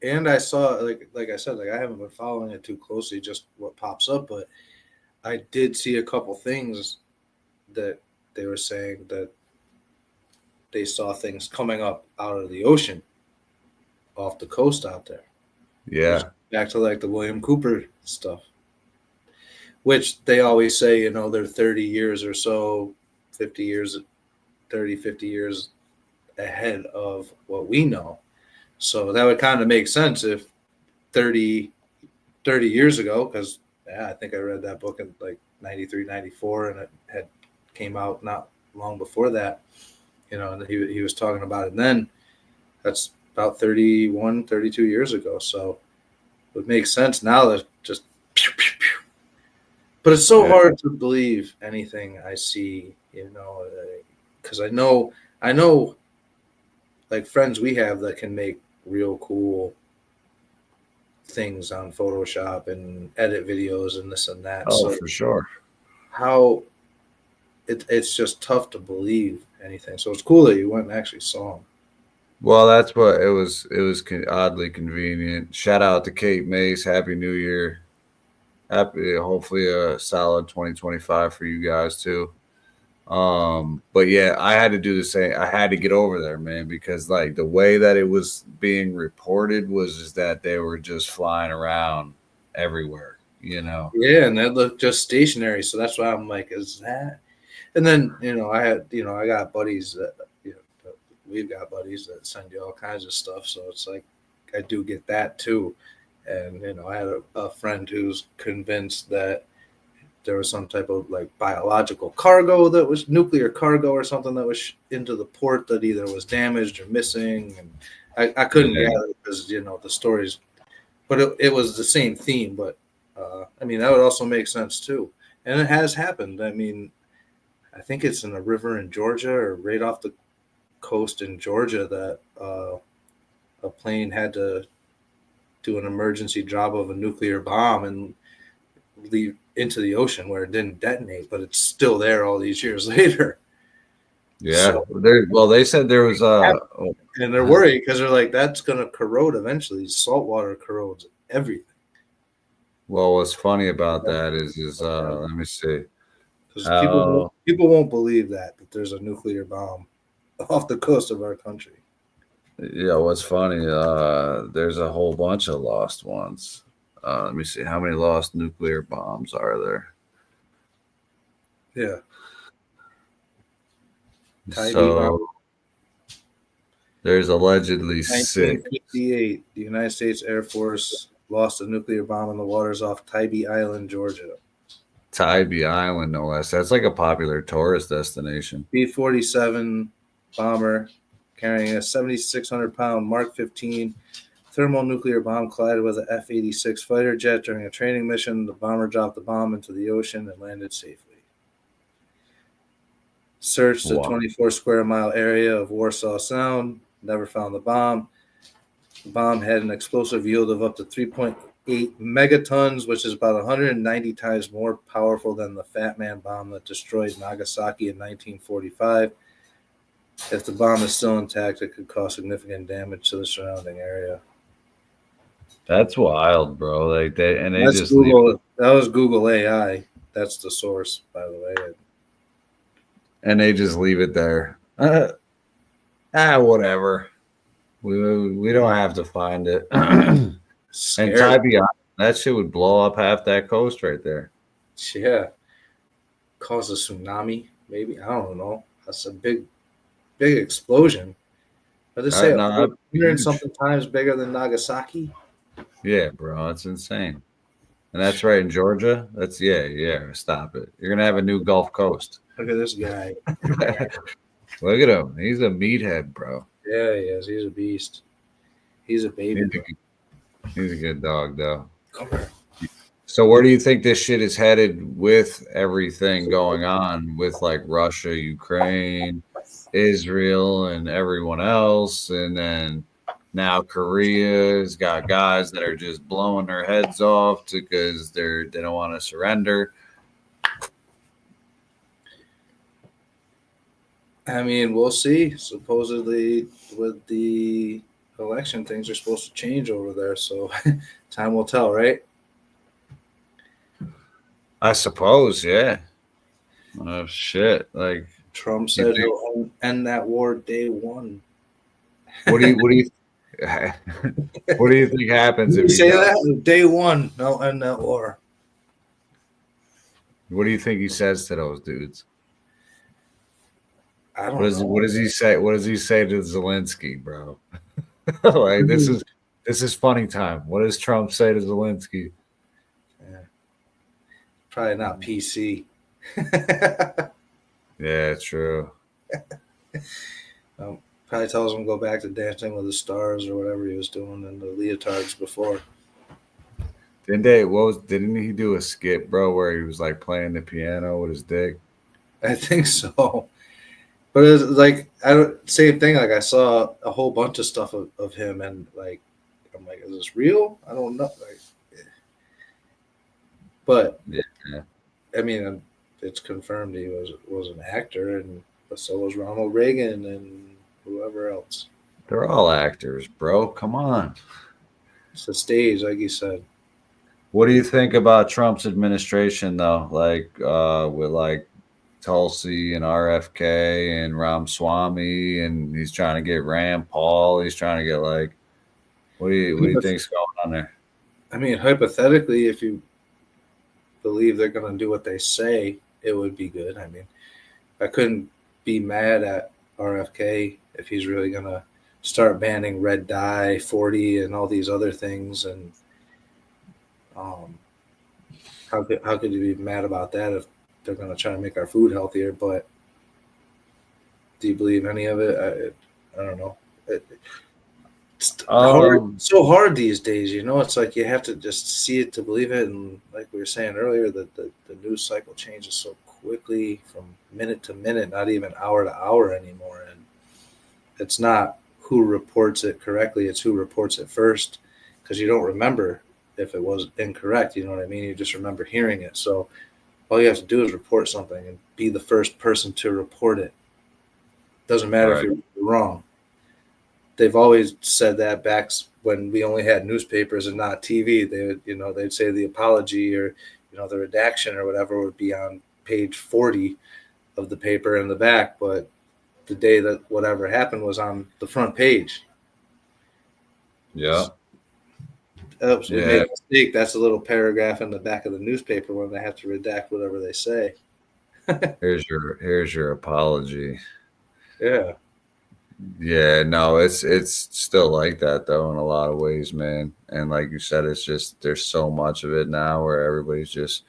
And I saw, like I said, like I haven't been following it too closely, just what pops up, but I did see a couple things that they were saying that they saw things coming up out of the ocean off the coast out there. Yeah. Back to like the William Cooper stuff, which they always say, they're 30 years or so, 50 years ahead of what we know. So that would kind of make sense if 30 years ago, because I think I read that book in like 93, 94, and it had came out not long before that, and he was talking about it then. That's about 31, 32 years ago. So it would make sense now that just pew, pew, pew. But it's so hard to believe anything I see, because I know like friends we have that can make real cool things on Photoshop and edit videos and this and that. Oh, so for sure. how it's just tough to believe anything. So it's cool that you went and actually saw him. Well, that's what it was. It was oddly convenient. Shout out to Kate Mace. Happy New Year. Happy, hopefully a solid 2025 for you guys too. But yeah, I had to do the same. I had to get over there, man, because like the way that it was being reported was just that they were just flying around everywhere, you know. Yeah, and they look just stationary. So that's why I'm like, is that? And then I got buddies that we've got buddies that send you all kinds of stuff. So it's like I do get that too. And I had a friend who's convinced that there was some type of like biological cargo that was nuclear cargo or something that was into the port that either was damaged or missing. And I couldn't gather because the stories, but it was the same theme. But I mean, that would also make sense too. And it has happened. I mean, I think it's in a river in Georgia or right off the coast in Georgia that a plane had to do an emergency drop of a nuclear bomb and leave into the ocean where it didn't detonate, but it's still there all these years later. Yeah. So, they said there was and they're worried because they're like, that's going to corrode eventually. Salt water corrodes everything. Well, what's funny about that is let me see. Because people won't believe that there's a nuclear bomb off the coast of our country. Yeah, what's funny, there's a whole bunch of lost ones. Let me see, how many lost nuclear bombs are there? Yeah. So there's allegedly 6. 1958, the United States Air Force lost a nuclear bomb in the waters off Tybee Island, Georgia. Tybee Island, no less. That's like a popular tourist destination. B-47 bomber carrying a 7,600-pound Mark 15 thermonuclear bomb collided with an F-86 fighter jet during a training mission. The bomber dropped the bomb into the ocean and landed safely. Searched the 24-square-mile area of Warsaw Sound. Never found the bomb. The bomb had an explosive yield of up to 3.8 megatons, which is about 190 times more powerful than the Fat Man bomb that destroyed Nagasaki in 1945. If the bomb is still intact, it could cause significant damage to the surrounding area. That's wild, bro. Like That's just Google. That was Google AI. That's the source, by the way. And they just leave it there. Whatever. We don't have to find it. And Tybee Island, that shit would blow up half that coast right there. Yeah. Cause a tsunami, maybe. I don't know. That's a big explosion. But they say 100 something times bigger than Nagasaki. Yeah, bro, that's insane. And that's right in Georgia. That's yeah. Stop it. You're gonna have a new Gulf Coast. Look at this guy. Look at him. He's a meathead, bro. Yeah, he is. He's a beast. He's a baby. He's a good dog, though. Come here. So where do you think this shit is headed with everything going on with like Russia, Ukraine, Israel, and everyone else? And then now Korea's got guys that are just blowing their heads off because they don't want to surrender. I mean, we'll see. Supposedly, with the election, things are supposed to change over there. So time will tell, right? I suppose, yeah. Oh, shit. Like Trump said he'll end that war day one. What do you what do you think happens if you say that? Day one, they'll end that war. What do you think he says to those dudes? I don't know. What does he say? What does he say to Zelensky, bro? Like this is funny time. What does Trump say to Zelensky? Yeah. Probably not PC. Yeah, true. Probably tells him to go back to Dancing with the Stars or whatever he was doing in the leotards before. Didn't he do a skit, bro, where he was like playing the piano with his dick? I think so. But it's like same thing. Like I saw a whole bunch of stuff of him, and like I'm like, is this real? I don't know. Like, but Yeah. I mean, it's confirmed he was an actor, and so was Ronald Reagan and whoever else. They're all actors, bro. Come on. It's a stage, like you said. What do you think about Trump's administration, though? Like with like Tulsi and RFK and Ramaswamy, and he's trying to get Rand Paul. He's trying to get like, what do you think's going on there? I mean, hypothetically, if you believe they're going to do what they say, it would be good. I mean, I couldn't be mad at RFK if he's really going to start banning red dye, 40, and all these other things. And how could you be mad about that if they're going to try to make our food healthier? But do you believe any of it? I don't know. It's so hard these days, you know. It's like you have to just see it to believe it, and like we were saying earlier, that the news cycle changes so quickly from minute to minute, not even hour to hour anymore. And it's not who reports it correctly; it's who reports it first, because you don't remember if it was incorrect. You know what I mean? You just remember hearing it. So all you have to do is report something and be the first person to report it. Doesn't matter if you're wrong. They've always said that back when we only had newspapers and not TV. They'd say the apology or, the redaction or whatever would be on page 40 of the paper in the back. But the day that whatever happened was on the front page. Yeah. Oops, we made a mistake. That's a little paragraph in the back of the newspaper when they have to redact whatever they say. Here's your apology. Yeah. Yeah, no, it's still like that though in a lot of ways, man. And like you said, it's just there's so much of it now where everybody's just.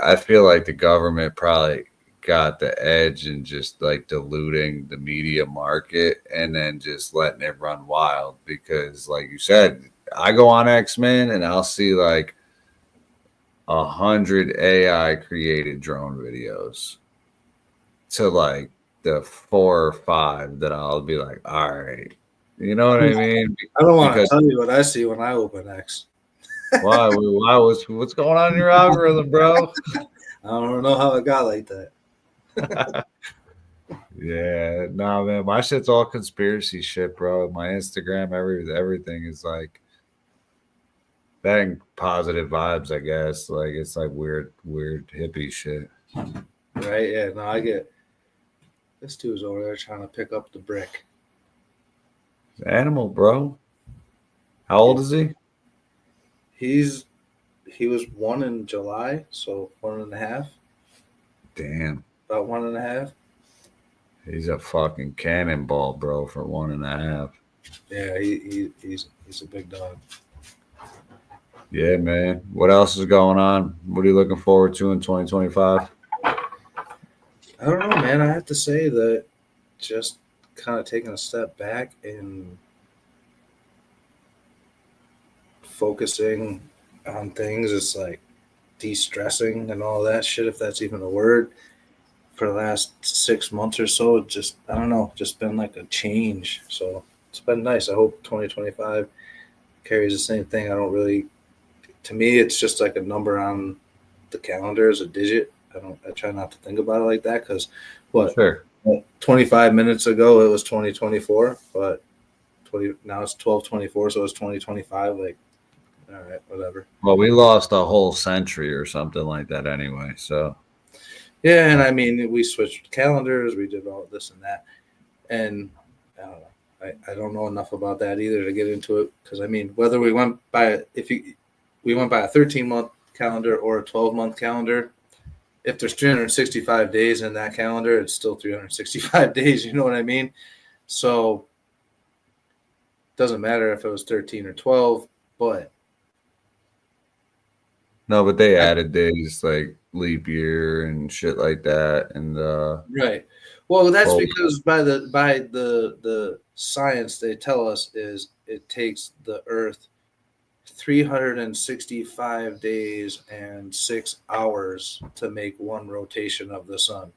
I feel like the government probably got the edge in just like diluting the media market and then just letting it run wild because, like you said, I go on X-Men and I'll see like 100 AI created drone videos to like the 4 or 5 that I'll be like, all right, you know what I mean? I don't want to tell you what I see when I open X. Why? What's going on in your algorithm, bro? I don't know how it got like that. Yeah, no, man, my shit's all conspiracy shit, bro. My Instagram, everything is like that and positive vibes, I guess. Like it's like weird hippie shit. Right? Yeah. No, I get. This dude's over there trying to pick up the brick. Animal, bro. How old is he? He was 1 in July, so 1.5. Damn. About 1.5. He's a fucking cannonball, bro, for 1.5. Yeah, he's a big dog. Yeah, man. What else is going on? What are you looking forward to in 2025? I don't know, man. I have to say that just kind of taking a step back and focusing on things. It's like de-stressing and all that shit, if that's even a word. For the last 6 months or so, just, I don't know, just been like a change. So it's been nice. I hope 2025 carries the same thing. To me, it's just like a number on the calendar as a digit. I try not to think about it like that because 25 minutes ago it was 2024, but now it's 12/24, so it's 2025. Like, all right, whatever. Well, we lost a whole century or something like that anyway. So yeah, and I mean we switched calendars, we did all this and that, and I don't know. I don't know enough about that either to get into it because I mean whether we went by we went by a 13-month calendar or a 12-month calendar. If there's 365 days in that calendar, it's still 365 days. You know what I mean? So it doesn't matter if it was 13 or 12, but. No, but they added days like leap year and shit like that. And right. Well, that's because by the science they tell us is it takes the Earth 365 days and 6 hours to make one rotation of the sun.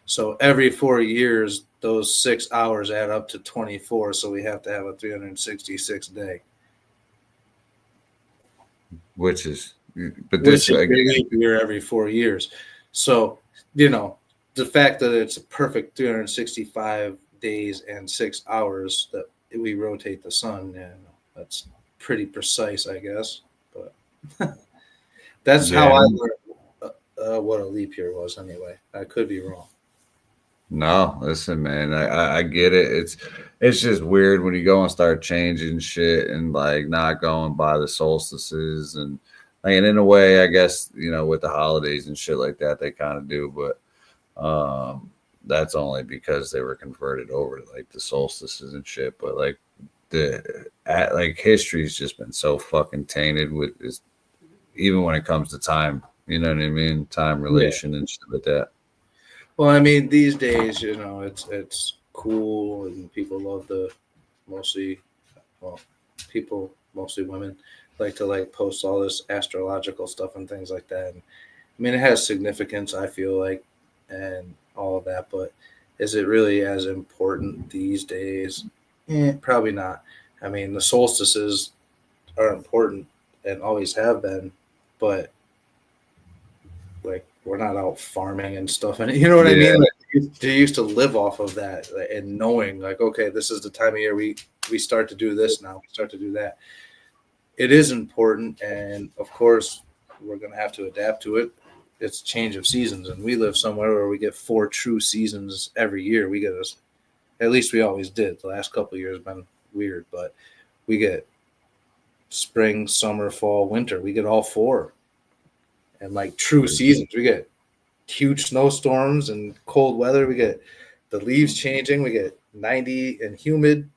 So every 4 years, those 6 hours add up to 24. So we have to have a 366 day. Which is, but Which this is again, leap year every 4 years. So, you know, the fact that it's a perfect 365 days and 6 hours that we rotate the sun, that's pretty precise, I guess. But that's how I learned what a leap year was anyway. I could be wrong. no, listen, man, I get it. It's just weird when you go and start changing shit and like not going by the solstices and like, and in a way, I guess, you know, with the holidays and shit like that, they kind of do, but that's only because they were converted over to like the solstices and shit. But like like history's just been so fucking tainted with this, even when it comes to time. You know what I mean? Time relation and shit like that. Well, I mean, these days, you know, it's cool and people love the people, mostly women, like to like post all this astrological stuff and things like that. And, I mean, it has significance, I feel like, and all of that, but is it really as important these days? Probably not. I mean, the solstices are important and always have been, but like we're not out farming and stuff, and you know what I mean. Like, they used to live off of that and knowing, like, okay, this is the time of year we start to do this now, we start to do that. It is important, and of course, we're going to have to adapt to it. It's change of seasons, and we live somewhere where we get 4 true seasons every year. We get us, at least we always did. The last couple of years have been weird, but we get spring, summer, fall, winter. We get all 4. And like true seasons, we get huge snowstorms and cold weather. We get the leaves changing. We get 90 and humid.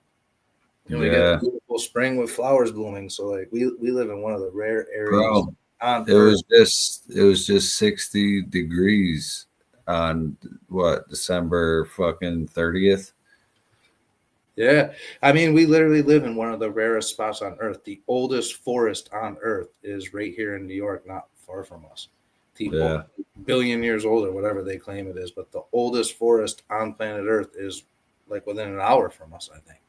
And we get a beautiful spring with flowers blooming. So like we live in one of the rare areas on Earth. It was just 60 degrees on what, December fucking 30th. Yeah. I mean, we literally live in one of the rarest spots on Earth. The oldest forest on Earth is right here in New York, not far from us. Billion years old or whatever they claim it is, but the oldest forest on planet Earth is like within an hour from us, I think.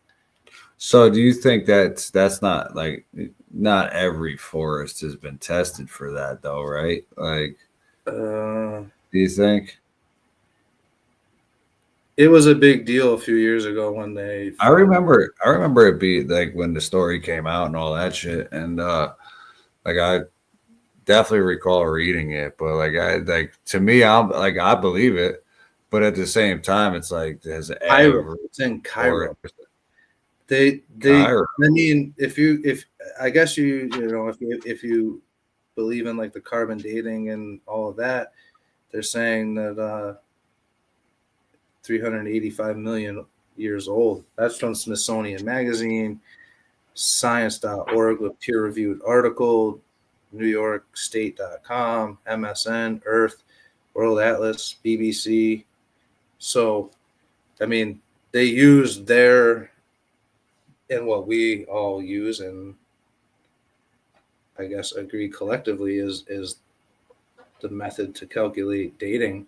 So do you think that's not like, not every forest has been tested for that though, right? Like, do you think? It was a big deal a few years ago when they. I remember it be like when the story came out and all that shit, and like I definitely recall reading it, but to me, I believe it, but at the same time, it's like there's Cairo. It's in Cairo. Cairo. I mean, if I guess you know if you believe in like the carbon dating and all of that, they're saying that 385 million years old. That's from Smithsonian Magazine, Science.org with peer-reviewed article, NewYorkState.com, MSN, Earth, World Atlas, BBC. So, I mean, they use their, and what we all use and I guess agree collectively is the method to calculate dating.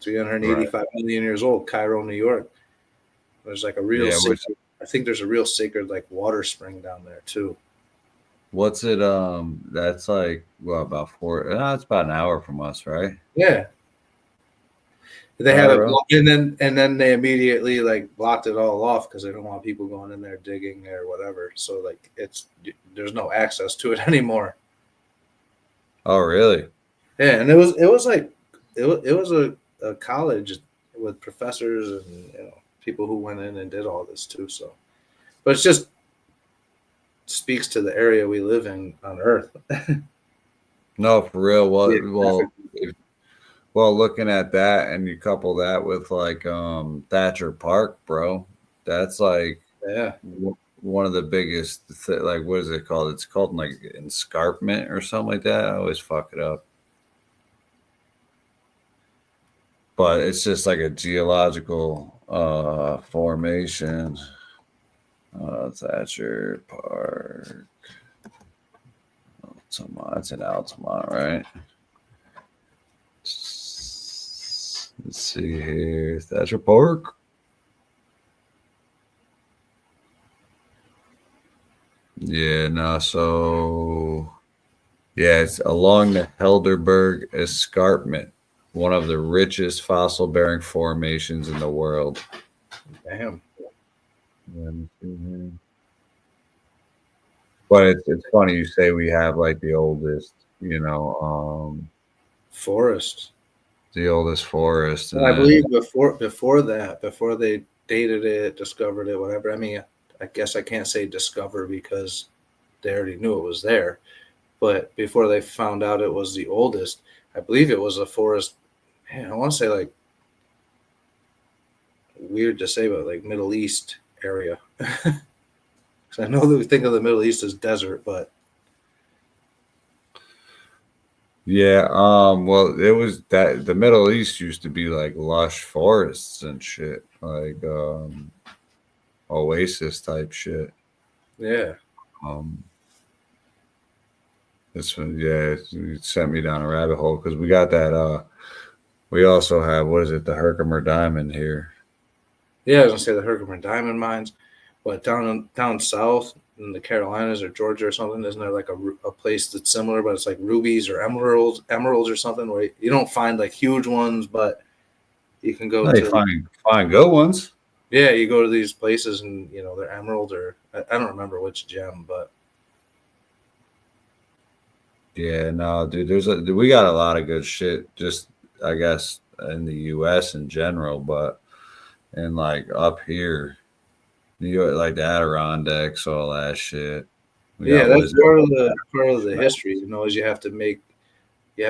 385 million years old, Cairo, New York. There's like a real I think there's a real sacred like water spring down there too. What's it? That's like, well, about 4. It's about an hour from us, right? Yeah. They had it, and then they immediately like blocked it all off because they don't want people going in there digging or whatever. So like there's no access to it anymore. Oh, really? Yeah, and it was like it was a college with professors and people who went in and did all this too. So, but it's just speaks to the area we live in on Earth. No, for real. Well, looking at that and you couple that with like Thatcher Park, bro, that's like one of the biggest. Like, what is it called? It's called like escarpment or something like that. I always fuck it up. But it's just like a geological formation. Thatcher Park. Altamont. It's in Altamont, right? Let's see here. Thatcher Park. Yeah, no, so yeah, it's along the Helderberg Escarpment, one of the richest fossil bearing formations in the world. Damn. But it's funny you say we have like the oldest, Forest. the oldest forest. And I believe before that, before they dated it, discovered it, whatever. I mean, I guess I can't say discover because they already knew it was there. But before they found out it was the oldest, I believe it was a forest. Man, I want to say like weird to say, but like Middle East area. I know that we think of the Middle East as desert, but yeah, well, it was that the Middle East used to be like lush forests and shit, like oasis type shit. yeah. This one, yeah, it sent me down a rabbit hole because we got that. We also have what is it, the Herkimer Diamond here. Yeah, I was gonna say the Herkimer Diamond Mines. What down south in the Carolinas or Georgia or something? Isn't there like a place that's similar, but it's like rubies or emeralds or something where you don't find like huge ones, but you can go Hey, to find good ones. yeah, you go to these places and they're emerald or I don't remember which gem, but Yeah, no, dude, we got a lot of good shit. Just I guess in the U.S. in general, but and like up here. New York, like the Adirondacks, all that shit. We yeah, got what that's is it? part of the history. Is you have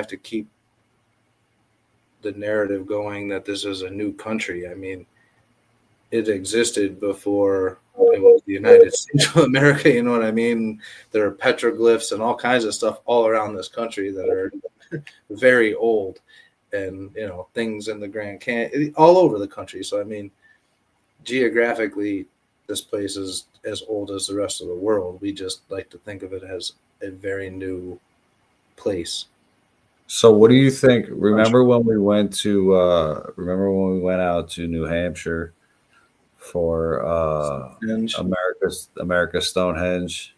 to keep the narrative going that this is a new country. I mean, it existed before it was the United States of America. You know what I mean? There are petroglyphs and all kinds of stuff all around this country that are very old, and things in the Grand Canyon all over the country. So I mean, geographically, this place is as old as the rest of the world. We just like to think of it as a very new place. So what do you think? Remember when we went out to New Hampshire for And America's Stonehenge?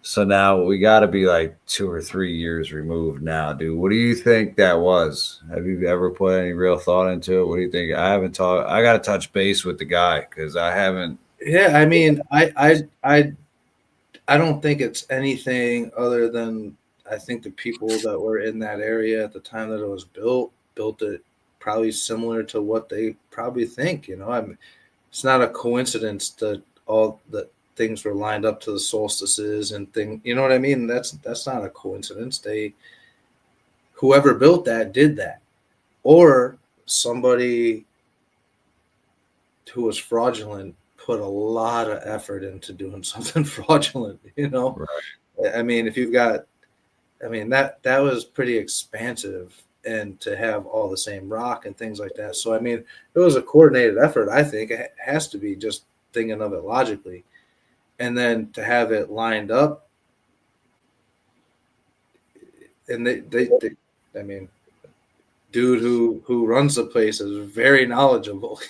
So now we got to be like 2 or 3 years removed now, dude. What do you think that was? Have you ever put any real thought into it? What do you think? I haven't talked. I got to touch base with the guy because I haven't. yeah, I mean, I don't think it's anything other than I think the people that were in that area at the time that it was built it probably similar to what they probably think. I mean, it's not a coincidence that all the things were lined up to the solstices and thing. You know what I mean? That's not a coincidence. Whoever built that did that, or somebody who was fraudulent put a lot of effort into doing something fraudulent. Right. I mean, if you've got, I mean that was pretty expansive, and to have all the same rock and things like that. So I mean, it was a coordinated effort. I think it has to be, just thinking of it logically, and then to have it lined up, and they I mean, dude who runs the place is very knowledgeable.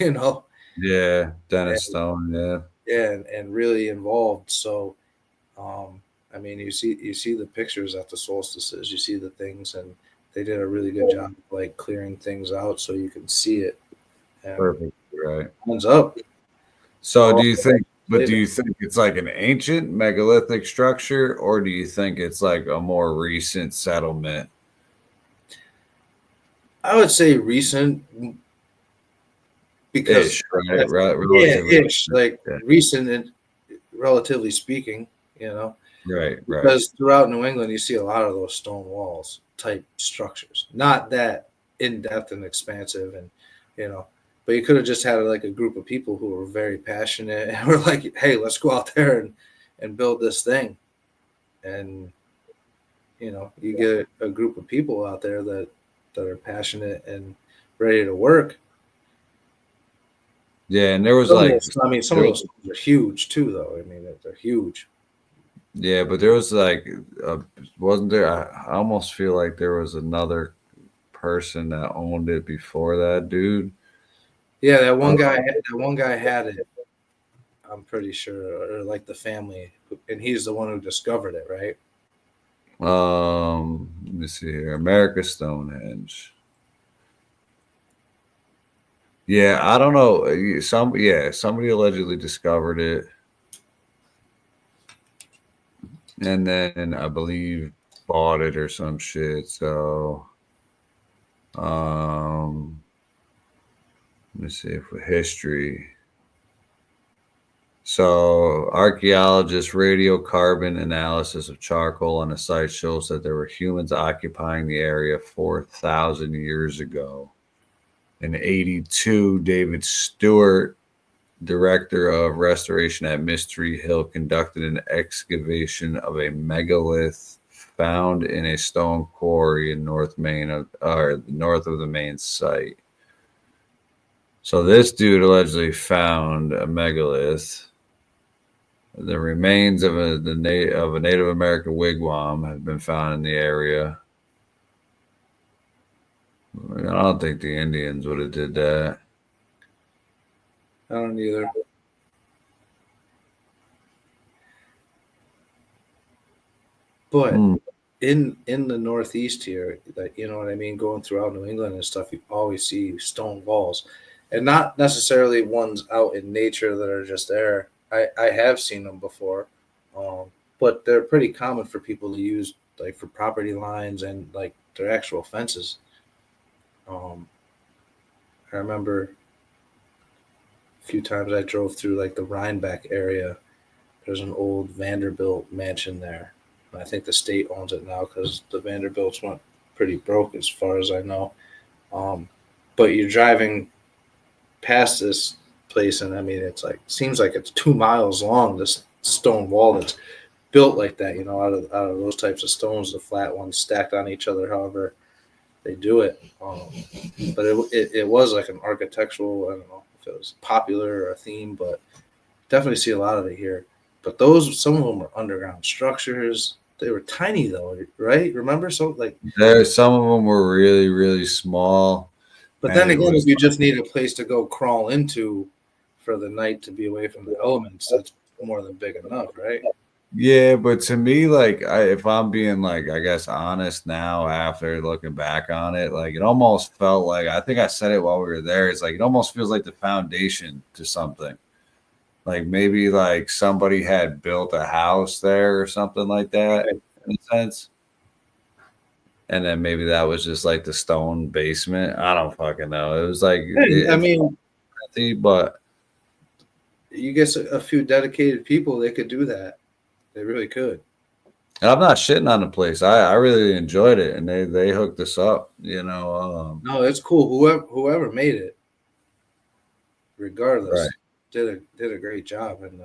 Yeah, Dennis And, Stone. Yeah. yeah, and really involved. So, I mean, you see the pictures at the solstices, you see the things, and they did a really good job of like clearing things out so you can see it. And Perfect. Right. Hands up. So do you think? But do you think it's like an ancient megalithic structure, or do you think it's like a more recent settlement? I would say recent, because Ish, right? Relatively. ish, like recent, and relatively speaking, Right. because throughout New England you see a lot of those stone walls type structures, not that in depth and expansive, and but you could have just had like a group of people who were very passionate and were like, hey, let's go out there and build this thing. And you get a group of people out there that are passionate and ready to work. Yeah, and there was some like, some of those stones are huge too, though. I mean, they're huge. yeah, but there was like, wasn't there? I almost feel like there was another person that owned it before that dude. Yeah, that one guy had it. I'm pretty sure, or like the family, and he's the one who discovered it, right? Let me see here. America Stonehenge. Yeah, I don't know. Somebody allegedly discovered it. And then I believe bought it or some shit. So let me see if with history. So archaeologists radiocarbon analysis of charcoal on the site shows that there were humans occupying the area 4,000 years ago. In 82, David Stewart, director of restoration at Mystery Hill, conducted an excavation of a megalith found in a stone quarry in north of the main site. So this dude allegedly found a megalith. The remains of a Native American wigwam have been found in the area. I don't think the Indians would have did that. I don't either. But in the Northeast here, that, you know what I mean, going throughout New England and stuff, you always see stone walls, and not necessarily ones out in nature that are just there. I have seen them before, but they're pretty common for people to use, like for property lines and like their actual fences. I remember a few times I drove through like the Rhinebeck area. There's an old Vanderbilt mansion there. I think the state owns it now because the Vanderbilts went pretty broke, as far as I know. But you're driving past this place, and I mean, it's like seems like it's 2 miles long. This stone wall that's built like that, you know, out of those types of stones, the flat ones stacked on each other. However they do it, but it was like an architectural. I don't know if it was popular or a theme, but definitely see a lot of it here. But some of them were underground structures. They were tiny though, right? Remember? So like some of them were really, really small. But then again, if you just need a place to go crawl into for the night to be away from the elements, that's more than big enough, right? Yeah, but to me, like, if I'm being like, I guess, honest now after looking back on it, like, it almost felt like, I think I said it while we were there. It's like, it almost feels like the foundation to something. Like maybe like somebody had built a house there or something like that, in a sense. And then maybe that was just like the stone basement. I don't fucking know. It was like, but you get a few dedicated people, they could do that. They really could. And I'm not shitting on the place. I really enjoyed it, and they hooked us up. You know. No, it's cool. Whoever made it, regardless, right. did a great job. And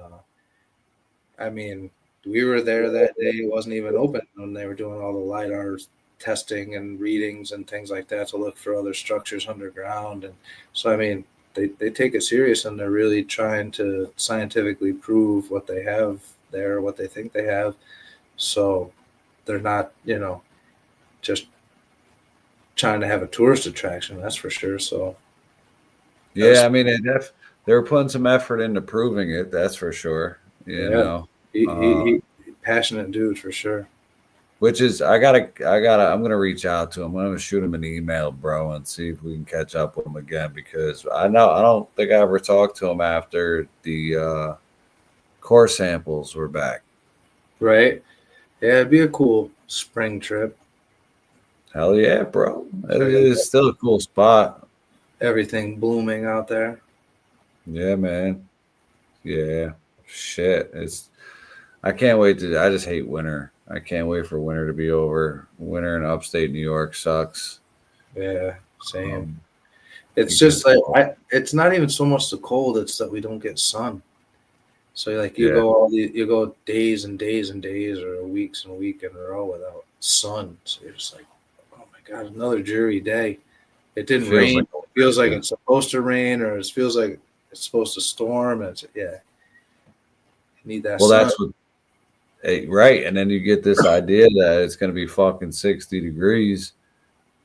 I mean, we were there that day. It wasn't even open when they were doing all the LiDAR testing and readings and things like that to look for other structures underground. And so, I mean, they take it serious, and they're really trying to scientifically prove what they have there, what they think they have. So they're not, you know, just trying to have a tourist attraction, that's for sure. So yeah, I mean, they were putting some effort into proving it, that's for sure. You know, he passionate dude for sure. Which is, I'm gonna reach out to him. I'm gonna shoot him an email, bro, and see if we can catch up with him again, because I don't think I ever talked to him after the core samples were back. Right. Yeah, it'd be a cool spring trip. Hell yeah, bro. It is still a cool spot. Everything blooming out there. Yeah, man. Yeah. Shit. I can't wait I just hate winter. I can't wait for winter to be over. Winter in upstate New York sucks. Yeah, same. It's just like it's not even so much the cold, it's that we don't get sun. So like you go days and days and days, or weeks and a week in a row without sun. So you're just like, oh my god, another dreary day. It didn't rain. It feels like it's supposed to rain, or it feels like it's supposed to storm. And you need that. Well, sun. That's what. Right, and then you get this idea that it's going to be fucking 60 degrees,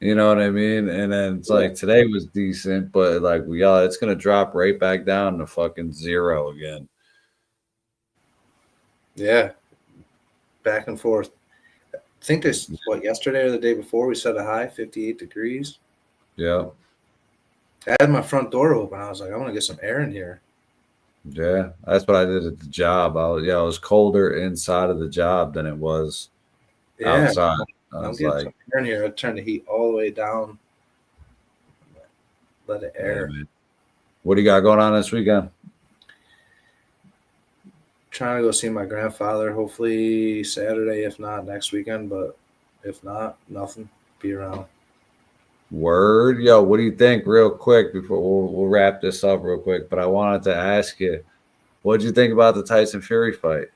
You know what I mean? And then it's like today was decent, but like it's gonna drop right back down to fucking 0 again. Yeah, back and forth. I think this yesterday or the day before we set a high 58 degrees. Yeah. I had my front door open. I was like, I want to get some air in here. Yeah, that's what I did at the job. It was colder inside of the job than it was outside. I was getting some air in here. I turned the heat all the way down. Let it air. Yeah, what do you got going on this weekend? Trying to go see my grandfather. Hopefully Saturday, if not next weekend. But if not, nothing. Be around. Word. Yo, what do you think real quick before we'll wrap this up real quick? But I wanted to ask you, what did you think about the Tyson Fury fight?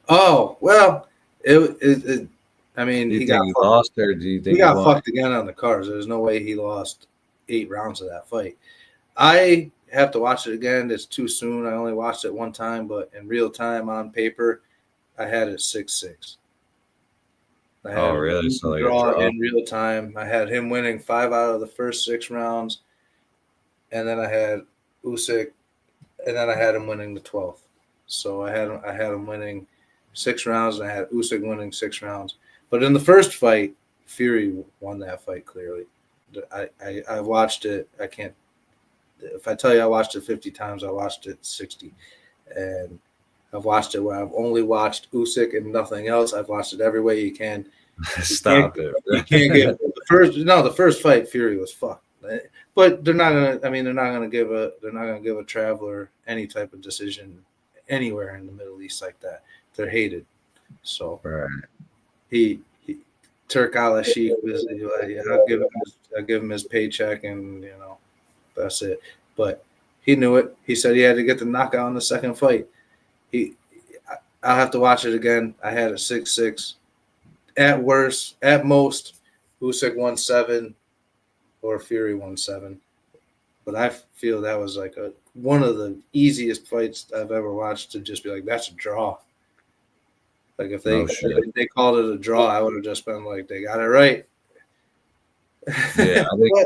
Oh, well, I mean, he lost, or do you think he got fucked again on the cards? There's no way he lost 8 rounds of that fight. I have to watch it again. It's too soon. I only watched it one time, but in real time on paper, I had it 6-6. Oh, really? So like draw in real time. I had him winning 5 out of the first 6 rounds, and then I had Usyk, and then I had him winning the 12th. So I had him winning 6 rounds, and I had Usyk winning 6 rounds. But in the first fight, Fury won that fight clearly. I watched it. I can't. If I tell you I watched it 50 times, I watched it 60, and I've watched it where I've only watched Usyk and nothing else. I've watched it every way you can. Stop it. You can't give the first fight. Fury was fucked. But they're not gonna give a traveler any type of decision anywhere in the Middle East like that. They're hated. So right. He Turk Al-Sheikh was I'll give him his paycheck, and that's it. But he knew it. He said he had to get the knockout in the second fight. I'll have to watch it again. I had a 6-6. At worst, at most, Usyk won 7 or Fury won 7. But I feel that was like one of the easiest fights I've ever watched to just be like, that's a draw. Like if they called it a draw, I would have just been like, they got it right. Yeah, I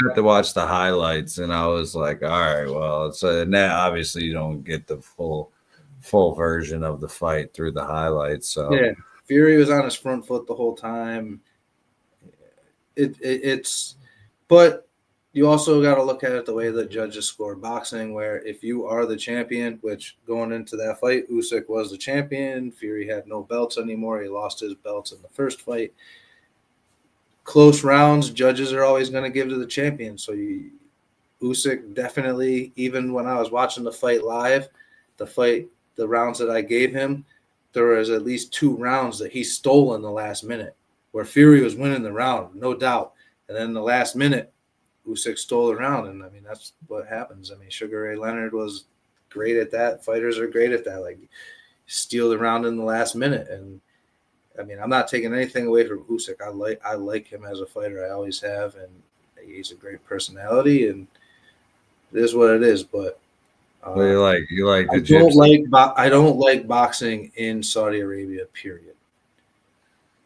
got to watch the highlights, and I was like, all right, well, now obviously you don't get the full version of the fight through the highlights. So yeah, Fury was on his front foot the whole time. But you also got to look at it the way the judges score boxing, where if you are the champion, which going into that fight, Usyk was the champion. Fury had no belts anymore. He lost his belts in the first fight. Close rounds, judges are always going to give to the champion. So Usyk definitely, even when I was watching the fight live, the rounds that I gave him, there was at least 2 rounds that he stole in the last minute, where Fury was winning the round, no doubt. And then in the last minute, Usyk stole the round, and I mean that's what happens. I mean, Sugar Ray Leonard was great at that. Fighters are great at that. Like steal the round in the last minute, and I mean I'm not taking anything away from Usyk. I like him as a fighter. I always have, and he's a great personality, and it is what it is. But you like I don't like boxing in Saudi Arabia. Period.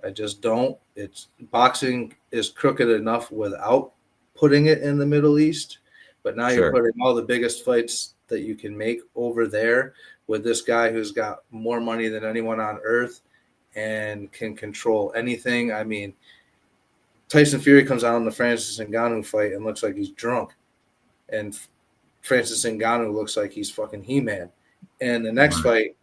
I just don't. Boxing is crooked enough without putting it in the Middle East, but now you're putting all the biggest fights that you can make over there with this guy who's got more money than anyone on earth and can control anything. I mean, Tyson Fury comes out in the Francis Ngannou fight and looks like he's drunk, and Francis Ngannou looks like he's fucking He-Man. And the next fight,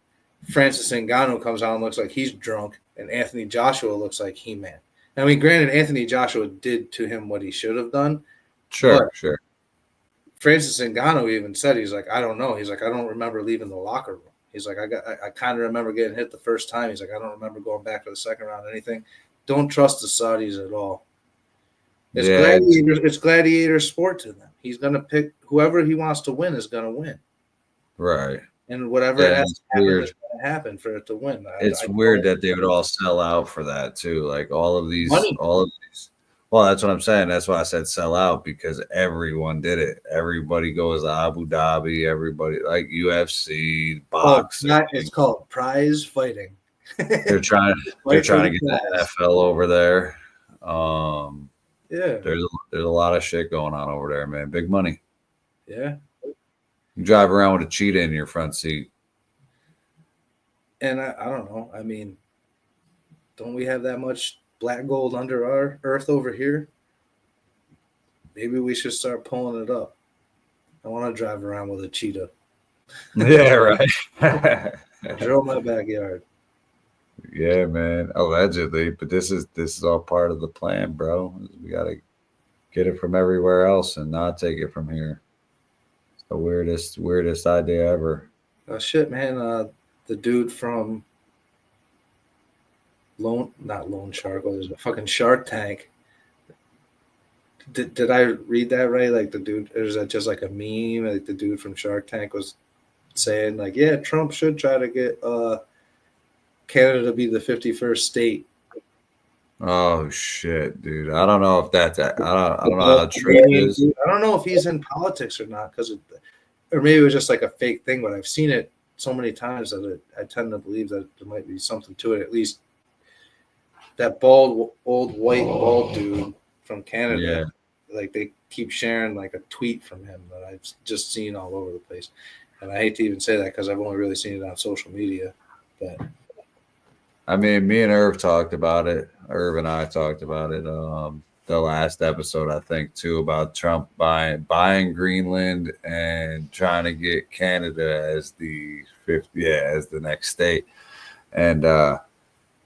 Francis Ngannou comes out and looks like he's drunk, and Anthony Joshua looks like He-Man. I mean, granted, Anthony Joshua did to him what he should have done. Sure. Francis Ngannou even said, he's like, I don't know. He's like, I don't remember leaving the locker room. He's like, I kind of remember getting hit the first time. He's like, I don't remember going back for the second round or anything. Don't trust the Saudis at all. It's gladiator sport to them. He's going to pick whoever he wants to win is going to win. Right. And whatever it has to happen is going to happen for it to win. It's weird that they would all sell out for that too. Like all of these. Well, that's what I'm saying. That's why I said sell out, because everyone did it. Everybody goes to Abu Dhabi. Everybody like UFC, boxing. It's called prize fighting. They're trying to get the NFL over there. Yeah. There's a lot of shit going on over there, man. Big money. Yeah. You drive around with a cheetah in your front seat. And I don't know. I mean, don't we have that much black gold under our earth over here? Maybe we should start pulling it up. I want to drive around with a cheetah. Yeah, right. Drill my backyard. Yeah, man. Allegedly, but this is all part of the plan, bro. We gotta get it from everywhere else and not take it from here. It's the weirdest idea ever. Oh shit, man. The dude from not Lone Shark, what is it? Fucking Shark Tank. Did I read that right? Like the dude, or is that just like a meme? Like the dude from Shark Tank was saying, like, yeah, Trump should try to get Canada to be the 51st state. Oh shit, dude! I don't know if that's I don't know how true it is. I don't know if he's in politics or not, or maybe it was just like a fake thing. But I've seen it so many times that I tend to believe that there might be something to it. At least that old white bald dude from Canada. Yeah. Like they keep sharing like a tweet from him that I've just seen all over the place. And I hate to even say that because I've only really seen it on social media. But I mean, me and Irv talked about it. Irv and I talked about it. The last episode, I think, too, about Trump buying Greenland and trying to get Canada as the as the next state. And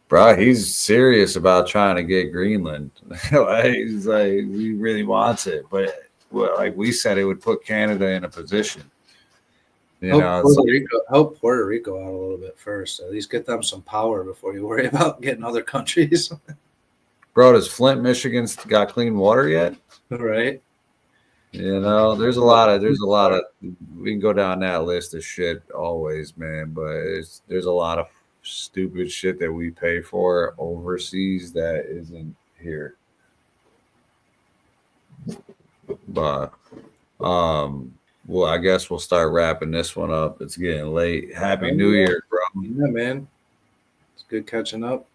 bro, he's serious about trying to get Greenland. He's like, he really wants it. But like we said, it would put Canada in a position. Help Puerto Rico out a little bit first. At least get them some power before you worry about getting other countries. Bro, does Flint, Michigan's got clean water yet? Right. There's a lot of we can go down that list of shit always, man. But there's a lot of stupid shit that we pay for overseas that isn't here. But well, I guess we'll start wrapping this one up. It's getting late. Happy New Year, bro. Yeah, man. It's good catching up.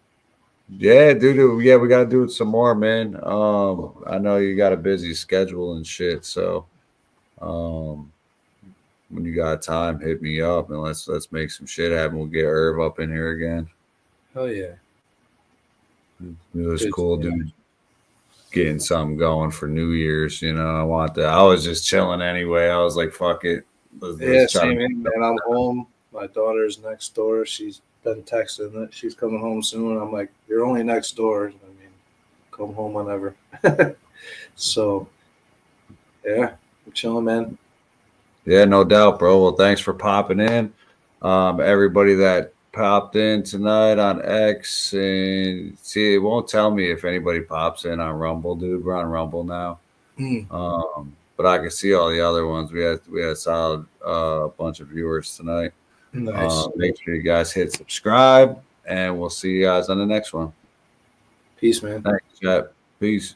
Yeah, dude. Yeah, we gotta do it some more, man. I know you got a busy schedule and shit, so when you got time, hit me up and let's make some shit happen. We'll get Irv up in here again. Hell yeah. It was cool, dude. Getting something going for New Year's, I want that. I was just chilling anyway. I was like, fuck it. Let's same here, man. I'm home. My daughter's next door. She's been texting that she's coming home soon. I'm like, you're only next door. I mean, come home whenever. So, yeah, I'm chilling, man. Yeah, no doubt, bro. Well, thanks for popping in. Everybody that popped in tonight on X, and see, it won't tell me if anybody pops in on Rumble, dude. We're on Rumble now. But I can see all the other ones. We had a solid bunch of viewers tonight. Nice. Make sure you guys hit subscribe, and we'll see you guys on the next one. Peace, man. Thanks, chat. Peace.